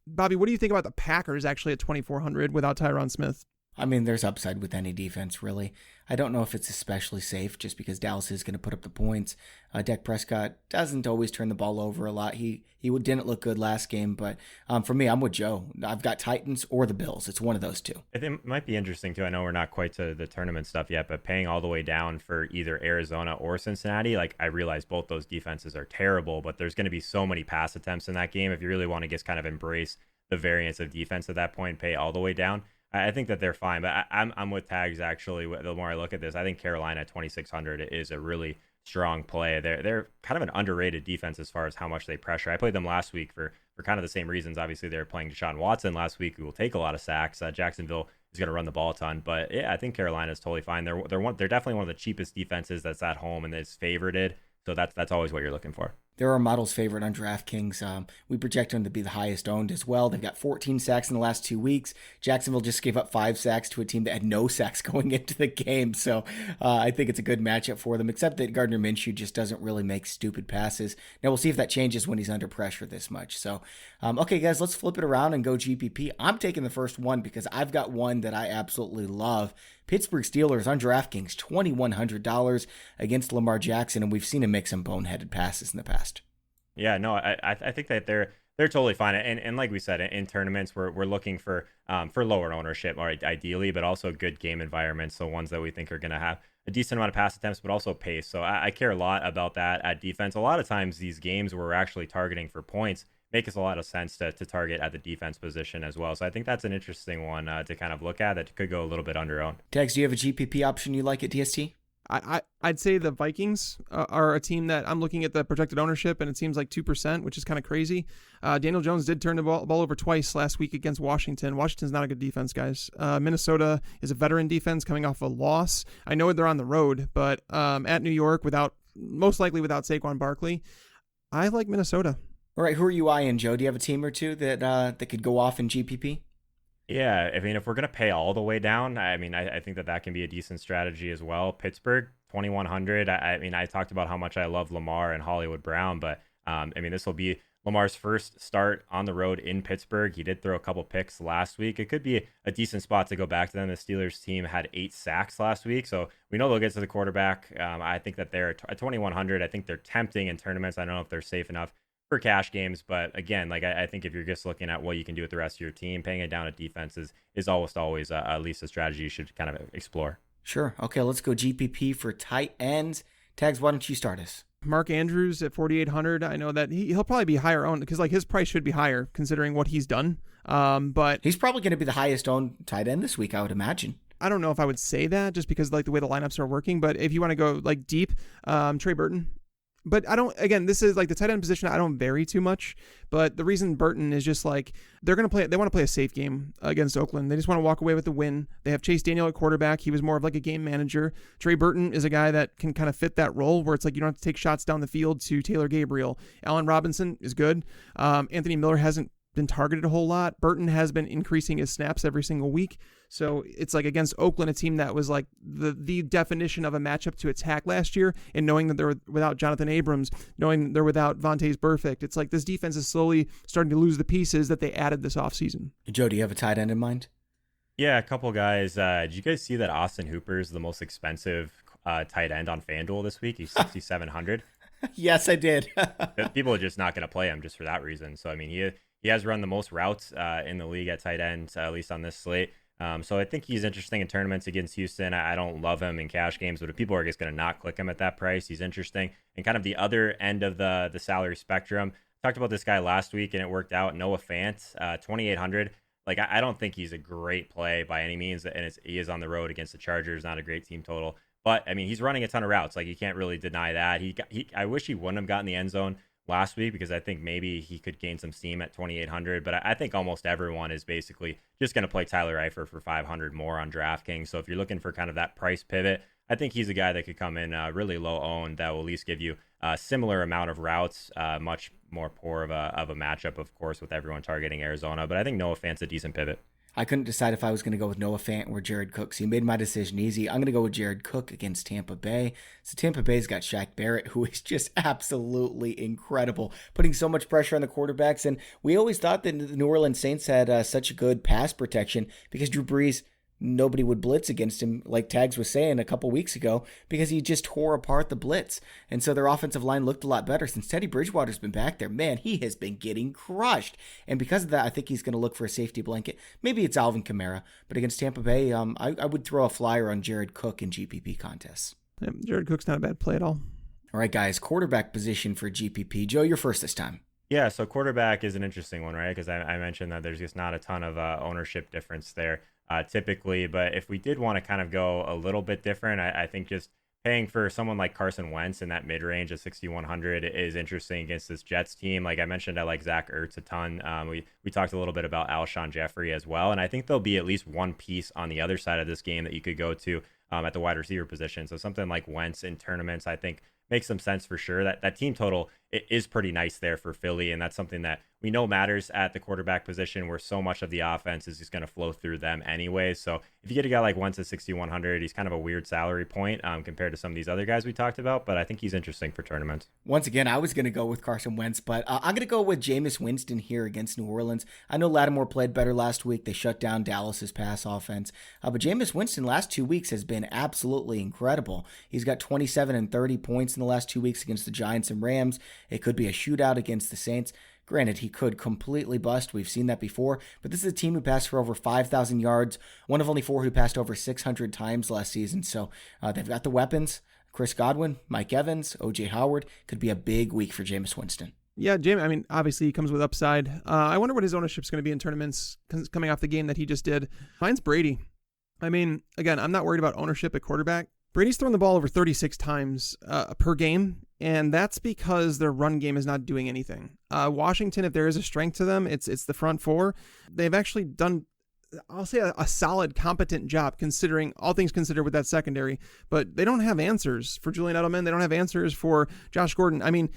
Bobby, what do you think about the Packers actually at 2,400 without Tyron Smith? I mean, there's upside with any defense, really. I don't know if it's especially safe just because Dallas is going to put up the points. Dak Prescott doesn't always turn the ball over a lot. He didn't look good last game, but for me, I'm with Joe. I've got Titans or the Bills. It's one of those two. I think it might be interesting, too. I know we're not quite to the tournament stuff yet, but paying all the way down for either Arizona or Cincinnati, like I realize both those defenses are terrible, but there's going to be so many pass attempts in that game. If you really want to just kind of embrace the variance of defense at that point, pay all the way down. I think that they're fine, but I'm with Tags actually. The more I look at this, I think Carolina at 2,600 is a really strong play. They're kind of an underrated defense as far as how much they pressure. I played them last week for kind of the same reasons. Obviously, they're playing Deshaun Watson last week, who will take a lot of sacks. Jacksonville is going to run the ball a ton, but yeah, I think Carolina is totally fine. They're definitely one of the cheapest defenses that's at home and is favorited. So that's always what you're looking for. They're our model's favorite on DraftKings. We project them to be the highest owned as well. They've got 14 sacks in the last 2 weeks. Jacksonville just gave up 5 sacks to a team that had no sacks going into the game. So I think it's a good matchup for them, except that Gardner Minshew just doesn't really make stupid passes. Now we'll see if that changes when he's under pressure this much. So, okay, guys, let's flip it around and go GPP. I'm taking the first one because I've got one that I absolutely love. Pittsburgh Steelers on DraftKings, $2,100 against Lamar Jackson, and we've seen him make some boneheaded passes in the past. Yeah, no, I think that they're totally fine, and like we said, in tournaments we're looking for lower ownership, or ideally, but also good game environments, so ones that we think are going to have a decent amount of pass attempts, but also pace. So I care a lot about that at defense. A lot of times these games where we're actually targeting for points make us a lot of sense to target at the defense position as well. So I think that's an interesting one to kind of look at that could go a little bit under owned. Tex, do you have a GPP option you like at DST? I'd say the Vikings are a team that I'm looking at the projected ownership, and it seems like 2%, which is kind of crazy. Daniel Jones did turn the ball over twice last week against Washington. Washington's not a good defense, guys. Minnesota is a veteran defense coming off a loss. I know they're on the road, but at New York, most likely without Saquon Barkley, I like Minnesota. All right, who are you eyeing, Joe? Do you have a team or two that could go off in GPP? Yeah, I mean, if we're going to pay all the way down, I mean, I think that can be a decent strategy as well. Pittsburgh, 2,100. I mean, I talked about how much I love Lamar and Hollywood Brown, but I mean, this will be Lamar's first start on the road in Pittsburgh. He did throw a couple picks last week. It could be a decent spot to go back to them. The Steelers team had 8 sacks last week, so we know they'll get to the quarterback. I think that they're at 2,100. I think they're tempting in tournaments. I don't know if they're safe enough for cash games, but again, like I think if you're just looking at what you can do with the rest of your team, paying it down at defense is almost always at least a strategy you should kind of explore. Sure. Okay, let's go GPP for tight ends. Tags, why don't you start us? Mark Andrews at 4,800. I know that he'll probably be higher owned because like his price should be higher considering what he's done. But he's probably going to be the highest owned tight end this week, I would imagine. I don't know if I would say that just because like the way the lineups are working. But if you want to go like deep, Trey Burton. But this is like the tight end position. I don't vary too much, but the reason Burton is just like, they want to play a safe game against Oakland. They just want to walk away with the win. They have Chase Daniel at quarterback. He was more of like a game manager. Trey Burton is a guy that can kind of fit that role where it's like, you don't have to take shots down the field to Taylor Gabriel. Allen Robinson is good. Anthony Miller hasn't been targeted a whole lot. Burton has been increasing his snaps every single week. So it's like against Oakland, a team that was like the definition of a matchup to attack last year, and knowing that they're without Jonathan Abrams, knowing that they're without Vontaze Burfict, it's like this defense is slowly starting to lose the pieces that they added this offseason. Joe, do you have a tight end in mind? Yeah, a couple guys. Did you guys see that Austin Hooper is the most expensive tight end on FanDuel this week? He's 6,700. Yes, I did. People are just not going to play him just for that reason. So, I mean, he has run the most routes in the league at tight end, at least on this slate. So I think he's interesting in tournaments against Houston. I don't love him in cash games, but if people are just going to not click him at that price, he's interesting. And kind of the other end of the salary spectrum, talked about this guy last week and it worked out. Noah Fant, 2,800. Like, I don't think he's a great play by any means, and he is on the road against the Chargers, not a great team total. But I mean, he's running a ton of routes. Like, you can't really deny that. I wish he wouldn't have gotten the end zone last week because I think maybe he could gain some steam at 2,800, but I think almost everyone is basically just going to play Tyler Eifert for 500 more on DraftKings. So if you're looking for kind of that price pivot, I think he's a guy that could come in really low owned that will at least give you similar amount of routes, much more poor of a matchup, of course, with everyone targeting Arizona. But I think Noah Fant's a decent pivot. I couldn't decide if I was going to go with Noah Fant or Jared Cook, so you made my decision easy. I'm going to go with Jared Cook against Tampa Bay. So Tampa Bay's got Shaq Barrett, who is just absolutely incredible, putting so much pressure on the quarterbacks. And we always thought that the New Orleans Saints had such a good pass protection because Drew Brees, nobody would blitz against him, like Tags was saying a couple weeks ago, because he just tore apart the blitz. And so their offensive line looked a lot better. Since Teddy Bridgewater's been back there, man, he has been getting crushed. And because of that, I think he's going to look for a safety blanket. Maybe it's Alvin Camara, but against Tampa Bay, I would throw a flyer on Jared Cook in GPP contests. Yeah, Jared Cook's not a bad play at all. All right, guys, quarterback position for GPP. Joe, you're first this time. Yeah, so quarterback is an interesting one, right? Because I mentioned that there's just not a ton of ownership difference there. Typically, but if we did want to kind of go a little bit different, I think just paying for someone like Carson Wentz in that mid-range of 6,100 is interesting against this Jets team. Like I mentioned, I like Zach Ertz a ton. We talked a little bit about Alshon Jeffery as well, and I think there'll be at least one piece on the other side of this game that you could go to at the wide receiver position. So something like Wentz in tournaments, I think makes some sense for sure. That team total is pretty nice there for Philly, and that's something that we know matters at the quarterback position, where so much of the offense is just going to flow through them anyway. So if you get a guy like Wentz at 6,100, he's kind of a weird salary point compared to some of these other guys we talked about, but I think he's interesting for tournaments. Once again, I was going to go with Carson Wentz, but I'm going to go with Jameis Winston here against New Orleans. I know Lattimore played better last week. They shut down Dallas's pass offense, but Jameis Winston last 2 weeks has been absolutely incredible. He's got 27 and 30 points in the last 2 weeks against the Giants and Rams. It could be a shootout against the Saints. Granted, he could completely bust. We've seen that before. But this is a team who passed for over 5,000 yards, one of only 4 who passed over 600 times last season. So they've got the weapons. Chris Godwin, Mike Evans, O.J. Howard. Could be a big week for Jameis Winston. Yeah, James, I mean, obviously he comes with upside. I wonder what his ownership's going to be in tournaments coming off the game that he just did. Mine's Brady. I mean, again, I'm not worried about ownership at quarterback. Brady's thrown the ball over 36 times per game, and that's because their run game is not doing anything. Washington, if there is a strength to them, it's the front four. They've actually done, I'll say, a solid, competent job, considering all things considered with that secondary, but they don't have answers for Julian Edelman. They don't have answers for Josh Gordon. I mean,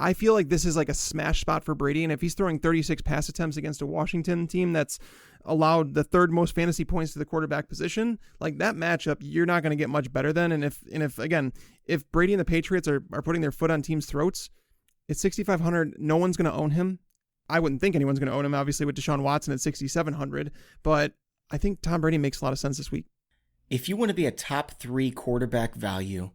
I feel like this is like a smash spot for Brady, and if he's throwing 36 pass attempts against a Washington team that's allowed the third most fantasy points to the quarterback position, like that matchup, you're not going to get much better than. And if Brady and the Patriots are putting their foot on teams' throats, it's 6,500. No one's going to own him. I wouldn't think anyone's going to own him, obviously, with Deshaun Watson at 6,700. But I think Tom Brady makes a lot of sense this week. If you want to be a top 3 quarterback value,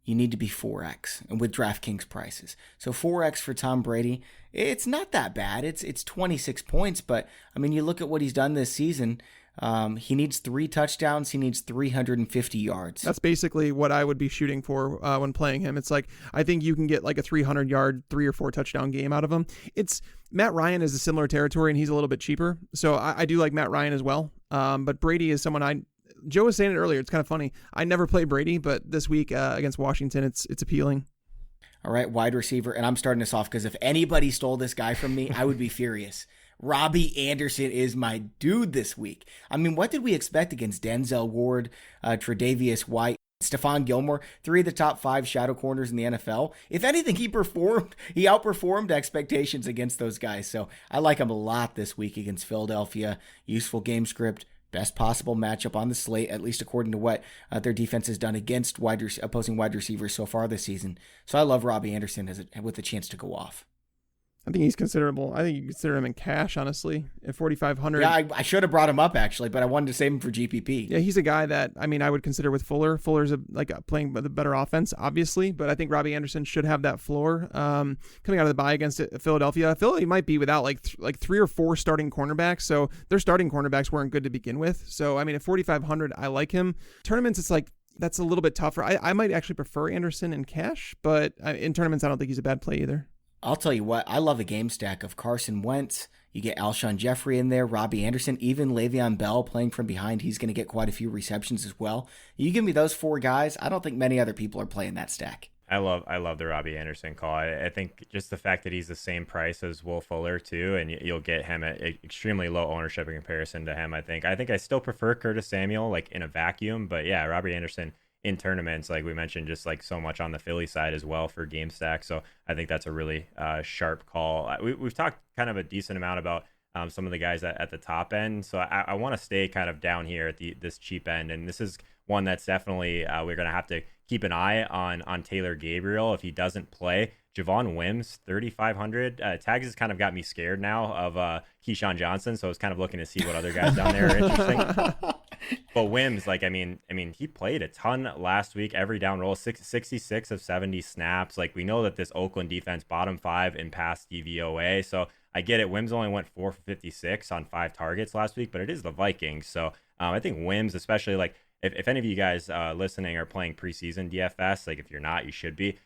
you need to be 4X and with DraftKings prices. So 4X for Tom Brady, it's not that bad. It's 26 points, but I mean, you look at what he's done this season. He needs 3 touchdowns. He needs 350 yards. That's basically what I would be shooting for when playing him. It's like, I think you can get like a 300-yard, 3 or 4 touchdown game out of him. Matt Ryan is a similar territory, and he's a little bit cheaper. So I do like Matt Ryan as well. But Brady is someone Joe was saying it earlier. It's kind of funny. I never play Brady, but this week against Washington, it's appealing. All right, wide receiver. And I'm starting this off because if anybody stole this guy from me, I would be furious. Robbie Anderson is my dude this week. I mean, what did we expect against Denzel Ward, Tre'Davious White, Stephon Gilmore, 3 of the top 5 shadow corners in the NFL? If anything, he outperformed expectations against those guys. So I like him a lot this week against Philadelphia. Useful game script. Best possible matchup on the slate, at least according to what their defense has done against opposing wide receivers so far this season. So I love Robbie Anderson with a chance to go off. I think he's considerable. I think you consider him in cash, honestly, at 4,500. Yeah, I should have brought him up, actually, but I wanted to save him for GPP. Yeah, he's a guy that, I mean, I would consider with Fuller. Fuller's playing the better offense, obviously, but I think Robbie Anderson should have that floor. Coming out of the bye against Philadelphia, Philly might be without like 3 or 4 starting cornerbacks, so their starting cornerbacks weren't good to begin with. So, I mean, at 4,500, I like him. Tournaments, it's like, that's a little bit tougher. I might actually prefer Anderson in cash, but in tournaments, I don't think he's a bad play either. I'll tell you what, I love a game stack of Carson Wentz. You get Alshon Jeffery in there, Robbie Anderson, even Le'Veon Bell playing from behind. He's going to get quite a few receptions as well. You give me those 4 guys, I don't think many other people are playing that stack. I love the Robbie Anderson call. I think just the fact that he's the same price as Will Fuller too, and you'll get him at extremely low ownership in comparison to him. I think I still prefer Curtis Samuel like in a vacuum, but yeah, Robbie Anderson in tournaments, like we mentioned, just like so much on the Philly side as well for game stack. So I think that's a really sharp call. We've talked kind of a decent amount about some of the guys at the top end. So I want to stay kind of down here at this cheap end. And this is one that's definitely we're going to have to keep an eye on Taylor Gabriel if he doesn't play. Javon Wims, 3,500. Tags has kind of got me scared now of Keyshawn Johnson, so I was kind of looking to see what other guys down there are interesting. But Wims, like, I mean, he played a ton last week. Every down roll, 66 of 70 snaps. Like, we know that this Oakland defense, bottom 5 in pass DVOA. So I get it. Wims only went 4 for 56 on 5 targets last week, but it is the Vikings. So I think Wims, especially like if any of you guys listening are playing preseason DFS, like if you're not, you should be.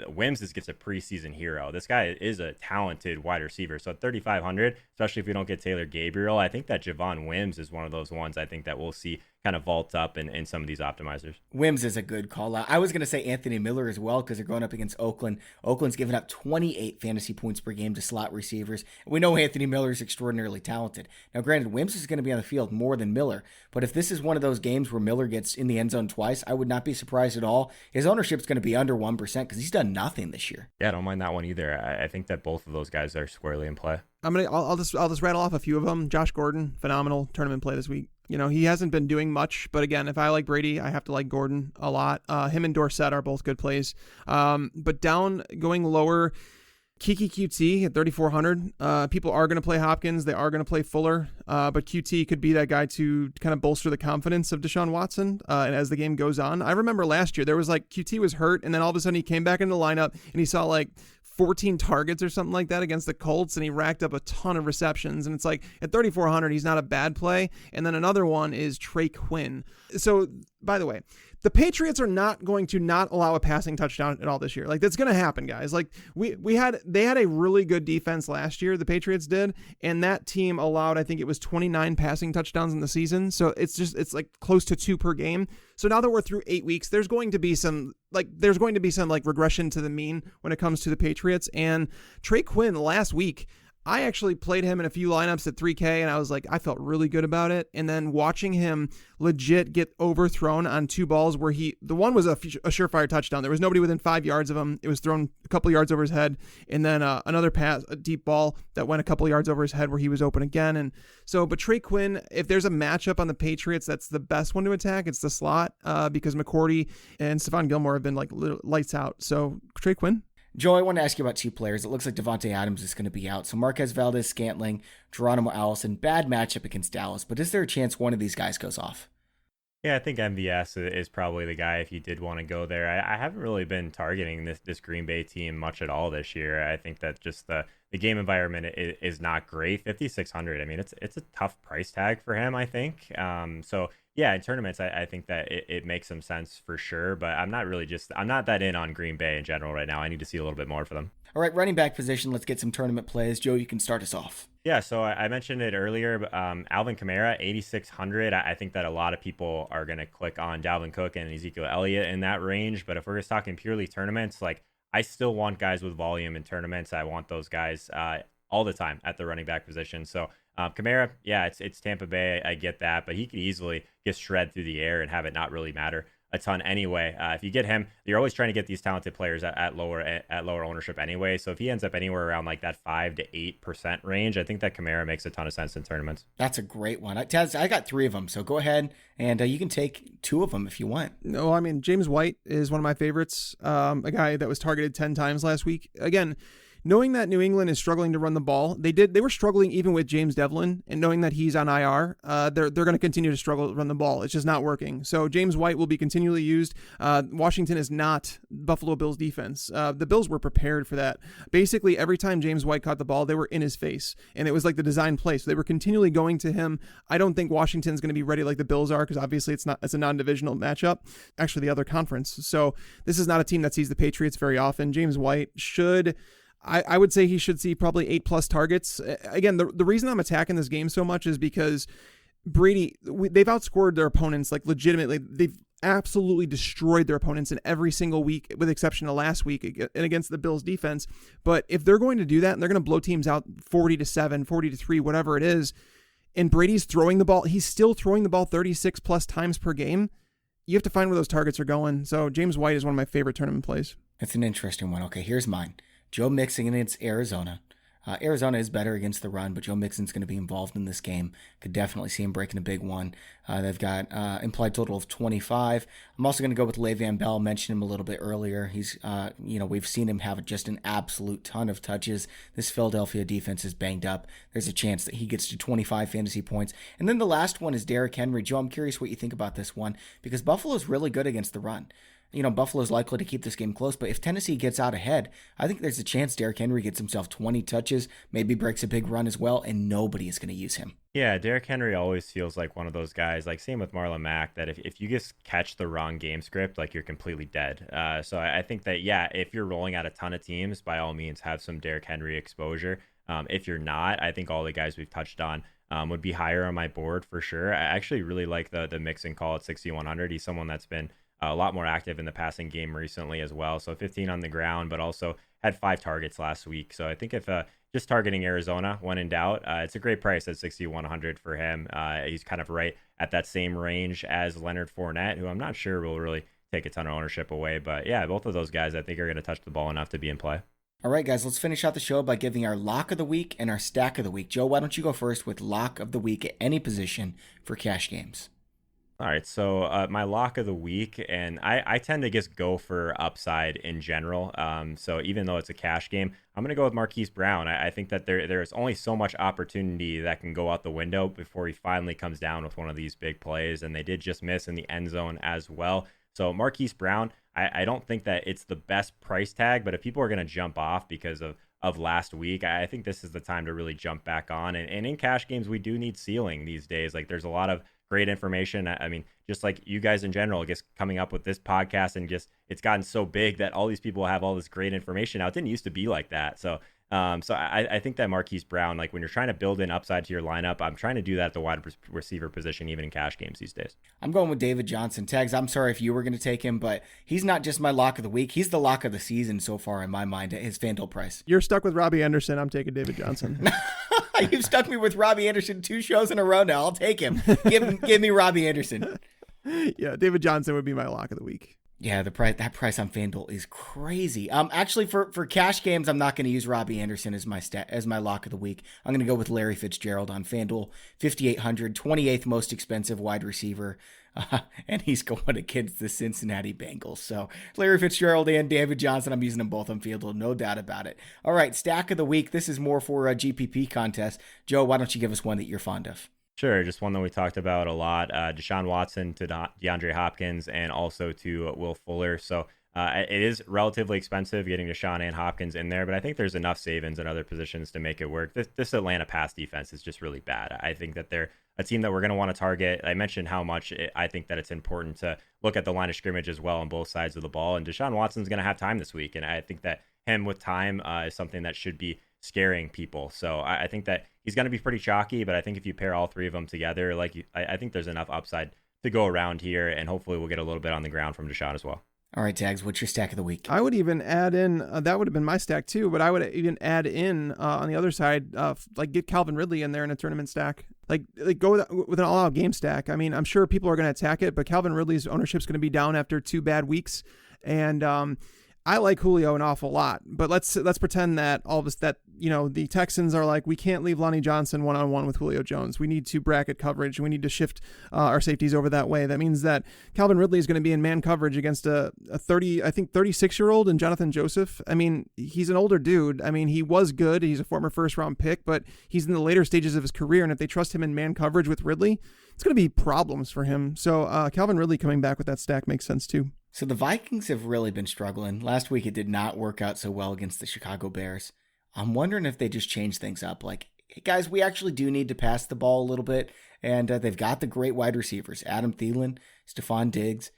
Wims gets a preseason hero. This guy is a talented wide receiver. So at 3,500, especially if we don't get Taylor Gabriel, I think that Javon Wims is one of those ones I think that we'll see kind of vault up in some of these optimizers. Wims is a good call out. I was going to say Anthony Miller as well because they're going up against Oakland. Oakland's given up 28 fantasy points per game to slot receivers. We know Anthony Miller is extraordinarily talented. Now, granted, Wims is going to be on the field more than Miller, but if this is one of those games where Miller gets in the end zone twice, I would not be surprised at all. His ownership's going to be under 1% because he's done nothing this year. Yeah, I don't mind that one either. I think that both of those guys are squarely in play. I'll just rattle off a few of them. Josh Gordon, phenomenal tournament play this week. You know, he hasn't been doing much, but again, if I like Brady, I have to like Gordon a lot. Him and Dorsett are both good plays. But going lower, Kiki QT at 3,400. People are going to play Hopkins. They are going to play Fuller. But QT could be that guy to kind of bolster the confidence of Deshaun Watson and as the game goes on. I remember last year there was like QT was hurt, and then all of a sudden he came back into the lineup and he saw like 14 targets or something like that against the Colts, and he racked up a ton of receptions. And it's like at 3,400, he's not a bad play. And then another one is Trey Quinn. So, by the way, the Patriots are not going to not allow a passing touchdown at all this year. Like, that's going to happen, guys. Like, they had a really good defense last year, the Patriots did, and that team allowed, I think it was 29 passing touchdowns in the season. So it's like close to 2 per game. So now that we're through 8 weeks, there's going to be some regression to the mean when it comes to the Patriots. And Trey Quinn last week, I actually played him in a few lineups at 3K, and I was like, I felt really good about it. And then watching him legit get overthrown on 2 balls where the one was a surefire touchdown. There was nobody within 5 yards of him. It was thrown a couple yards over his head. And then another pass, a deep ball that went a couple yards over his head where he was open again. And so, but Trey Quinn, if there's a matchup on the Patriots, that's the best one to attack. It's the slot because McCourty and Stephon Gilmore have been like lights out. So Trey Quinn. Joe, I want to ask you about 2 players. It looks like Devontae Adams is going to be out. So Marquez Valdez-Scantling, Geronimo Allison, bad matchup against Dallas. But is there a chance one of these guys goes off? Yeah, I think MVS is probably the guy if you did want to go there. I haven't really been targeting this Green Bay team much at all this year. I think that just the game environment is not great. 5,600. I mean, it's a tough price tag for him, I think. So yeah, in tournaments, I think that it makes some sense for sure. But I'm not that in on Green Bay in general right now. I need to see a little bit more for them. All right, running back position. Let's get some tournament plays. Joe, you can start us off. Yeah, so I mentioned it earlier, but Alvin Kamara, 8,600. I think that a lot of people are going to click on Dalvin Cook and Ezekiel Elliott in that range. But if we're just talking purely tournaments, like I still want guys with volume in tournaments. I want those guys all the time at the running back position. So Kamara, yeah, it's Tampa Bay. I get that, but he could easily just shred through the air and have it not really matter a ton anyway. If you get him, you're always trying to get these talented players at lower ownership anyway. So if he ends up anywhere around like that 5 to 8% range, I think that Kamara makes a ton of sense in tournaments. That's a great one. I got 3 of them, so go ahead and you can take 2 of them if you want. No, I mean, James White is one of my favorites. A guy that was targeted 10 times last week. Again, knowing that New England is struggling to run the ball, they were struggling even with James Devlin, and knowing that he's on IR, they're going to continue to struggle to run the ball. It's just not working. So James White will be continually used. Washington is not Buffalo Bills defense. The Bills were prepared for that. Basically, every time James White caught the ball, they were in his face, and it was like the design play. So they were continually going to him. I don't think Washington's going to be ready like the Bills are, because obviously it's a non-divisional matchup, actually the other conference. So this is not a team that sees the Patriots very often. James White should... I would say he should see probably 8+ targets. Again, the reason I'm attacking this game so much is because Brady, they've outscored their opponents like legitimately. They've absolutely destroyed their opponents in every single week, with the exception of last week and against the Bills defense. But if they're going to do that and they're going to blow teams out 40-7, 40-3, whatever it is, and Brady's throwing the ball, he's still throwing the ball 36+ times per game. you have to find where those targets are going. So James White is one of my favorite tournament plays. That's an interesting one. Okay, here's mine. Joe Mixon against Arizona. Arizona is better against the run, but Joe Mixon's going to be involved in this game. Could definitely see him breaking a big one. They've got implied total of 25. I'm also going to go with Le'Veon Bell. Mentioned him a little bit earlier. He's, we've seen him have just an absolute ton of touches. This Philadelphia defense is banged up. There's a chance that he gets to 25 fantasy points. And then the last one is Derrick Henry. Joe, I'm curious what you think about this one because Buffalo's really good against the run. Buffalo's likely to keep this game close, but if Tennessee gets out ahead, I think there's a chance Derrick Henry gets himself 20 touches, maybe breaks a big run as well, and nobody is going to use him. Yeah, Derrick Henry always feels like one of those guys, like same with Marlon Mack, that if you just catch the wrong game script, like you're completely dead. So I think that, yeah, if you're rolling out a ton of teams, by all means, have some Derrick Henry exposure. If you're not, I think all the guys we've touched on would be higher on my board for sure. I actually really like the Mixon call at 6,100. He's someone that's been a lot more active in the passing game recently as well. So 15 on the ground, but also had 5 targets last week. So I think if just targeting Arizona when in doubt, it's a great price at 6,100 for him. He's kind of right at that same range as Leonard Fournette, who I'm not sure will really take a ton of ownership away. But yeah, both of those guys I think are going to touch the ball enough to be in play. All right, guys, let's finish out the show by giving our lock of the week and our stack of the week. Joe, why don't you go first with lock of the week at any position for cash games? All right, so my lock of the week, and I tend to just go for upside in general. So even though it's a cash game, I'm going to go with Marquise Brown. I think that there's only so much opportunity that can go out the window before he finally comes down with one of these big plays, and they did just miss in the end zone as well. So Marquise Brown, I don't think that it's the best price tag, but if people are going to jump off because of last week, I think this is the time to really jump back on. And in cash games, we do need ceiling these days. Like there's a lot of great information. I mean, just like you guys in general, I guess coming up with this podcast and just it's gotten so big that all these people have all this great information now. It didn't used to be like that. So I think that Marquise Brown, like when you're trying to build in upside to your lineup, I'm trying to do that at the wide receiver position, even in cash games these days. I'm going with David Johnson. Tags, I'm sorry if you were going to take him, but he's not just my lock of the week. He's the lock of the season so far in my mind at his FanDuel price. You're stuck with Robbie Anderson. I'm taking David Johnson. You've stuck me with Robbie Anderson 2 shows in a row now. I'll take him. Give me Robbie Anderson. Yeah, David Johnson would be my lock of the week. Yeah, that price on FanDuel is crazy. Actually, for cash games, I'm not going to use Robbie Anderson as my lock of the week. I'm going to go with Larry Fitzgerald on FanDuel, 5,800, 28th most expensive wide receiver, and he's going against the Cincinnati Bengals. So Larry Fitzgerald and David Johnson, I'm using them both on FanDuel, no doubt about it. All right, stack of the week. This is more for a GPP contest. Joe, why don't you give us one that you're fond of? Sure, just one that we talked about a lot. Deshaun Watson to DeAndre Hopkins and also to Will Fuller. So it is relatively expensive getting Deshaun and Hopkins in there, but I think there's enough savings in other positions to make it work. This Atlanta pass defense is just really bad. I think that they're a team that we're going to want to target. I mentioned how much I think that it's important to look at the line of scrimmage as well on both sides of the ball. And Deshaun Watson's going to have time this week, and I think that him with time is something that should be scaring people. So I think that he's going to be pretty chalky, but I think if you pair all 3 of them together, I think there's enough upside to go around here, and hopefully we'll get a little bit on the ground from Deshaun as well. All right, Tags, what's your stack of the week? I would even add in, that would have been my stack too, but I would even add in on the other side, get Calvin Ridley in there in a tournament stack. Like go with an all-out game stack. I mean, I'm sure people are going to attack it, but Calvin Ridley's ownership's going to be down after 2 bad weeks, and I like Julio an awful lot, but let's pretend that all of us that the Texans are like, we can't leave Lonnie Johnson one-on-one with Julio Jones. We need to bracket coverage. We need to shift our safeties over that way. That means that Calvin Ridley is going to be in man coverage against a 36-year-old and Jonathan Joseph. I mean, he's an older dude. I mean, he was good. He's a former first-round pick, but he's in the later stages of his career, and if they trust him in man coverage with Ridley, it's going to be problems for him. So Calvin Ridley coming back with that stack makes sense too. So the Vikings have really been struggling. Last week it did not work out so well against the Chicago Bears. I'm wondering if they just change things up. Like, hey guys, we actually do need to pass the ball a little bit. And they've got the great wide receivers, Adam Thielen, Stephon Diggs.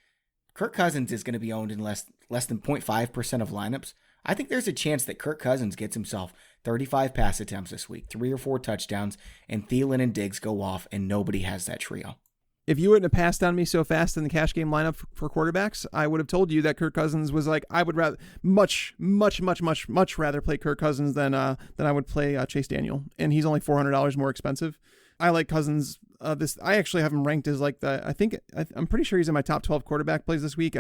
Kirk Cousins is going to be owned in less than 0.5% of lineups. I think there's a chance that Kirk Cousins gets himself 35 pass attempts this week, 3 or 4 touchdowns, and Thielen and Diggs go off, and nobody has that trio. If you wouldn't have passed on me so fast in the cash game lineup for quarterbacks, I would have told you that Kirk Cousins was like, I would rather much rather play Kirk Cousins than I would play Chase Daniel, and he's only $400 more expensive. I like Cousins this. I actually have him ranked as like I'm pretty sure he's in my top 12 quarterback plays this week.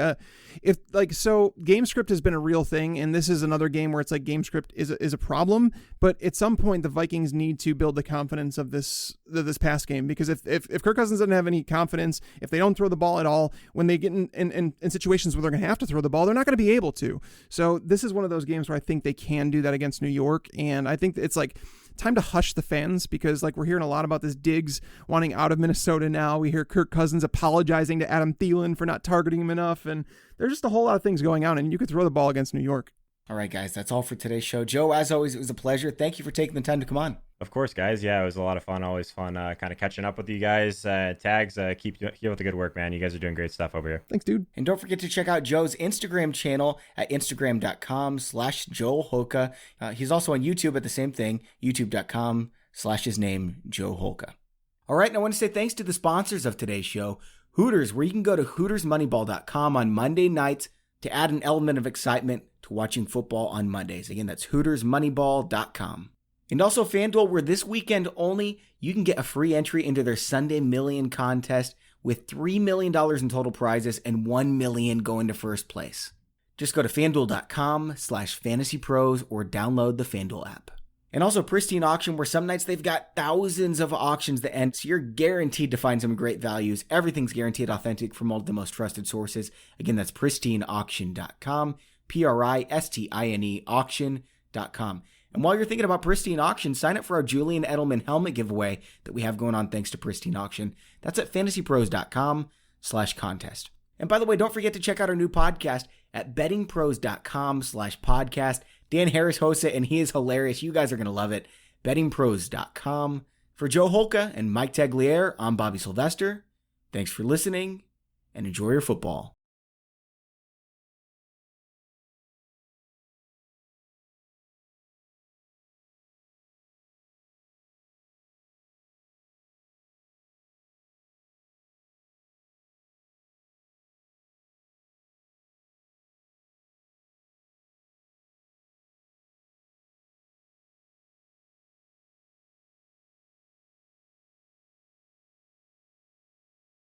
So game script has been a real thing, and this is another game where it's like game script is a problem. But at some point, the Vikings need to build the confidence of this pass game, because if Kirk Cousins doesn't have any confidence, if they don't throw the ball at all, when they get in situations where they're going to have to throw the ball, they're not going to be able to. So this is one of those games where I think they can do that against New York, and I think it's like time to hush the fans, because like we're hearing a lot about this Diggs wanting out of Minnesota now. We hear Kirk Cousins apologizing to Adam Thielen for not targeting him enough, and there's just a whole lot of things going on, and you could throw the ball against New York. All right, guys, that's all for today's show. Joe, as always, it was a pleasure. Thank you for taking the time to come on. Of course, guys. Yeah, it was a lot of fun. Always fun kind of catching up with you guys. Tags, keep up the good work, man. You guys are doing great stuff over here. Thanks, dude. And don't forget to check out Joe's Instagram channel at instagram.com/Joel Holka. He's also on YouTube at the same thing, youtube.com/his name, Joe Holka. All right, and I want to say thanks to the sponsors of today's show, Hooters, where you can go to HootersMoneyball.com on Monday nights to add an element of excitement to watching football on Mondays. Again, that's HootersMoneyball.com. And also FanDuel, where this weekend only, you can get a free entry into their Sunday Million contest with $3 million in total prizes and $1 million going to first place. Just go to FanDuel.com/FantasyPros or download the FanDuel app. And also Pristine Auction, where some nights they've got thousands of auctions that end, so you're guaranteed to find some great values. Everything's guaranteed authentic from all of the most trusted sources. Again, that's PristineAuction.com, PRISTINE auction.com. And while you're thinking about Pristine Auction, sign up for our Julian Edelman helmet giveaway that we have going on thanks to Pristine Auction. That's at FantasyPros.com/contest. And by the way, don't forget to check out our new podcast at BettingPros.com/podcast. Dan Harris hosts it, and he is hilarious. You guys are going to love it. BettingPros.com. For Joe Holka and Mike Tagliere, I'm Bobby Sylvester. Thanks for listening, and enjoy your football.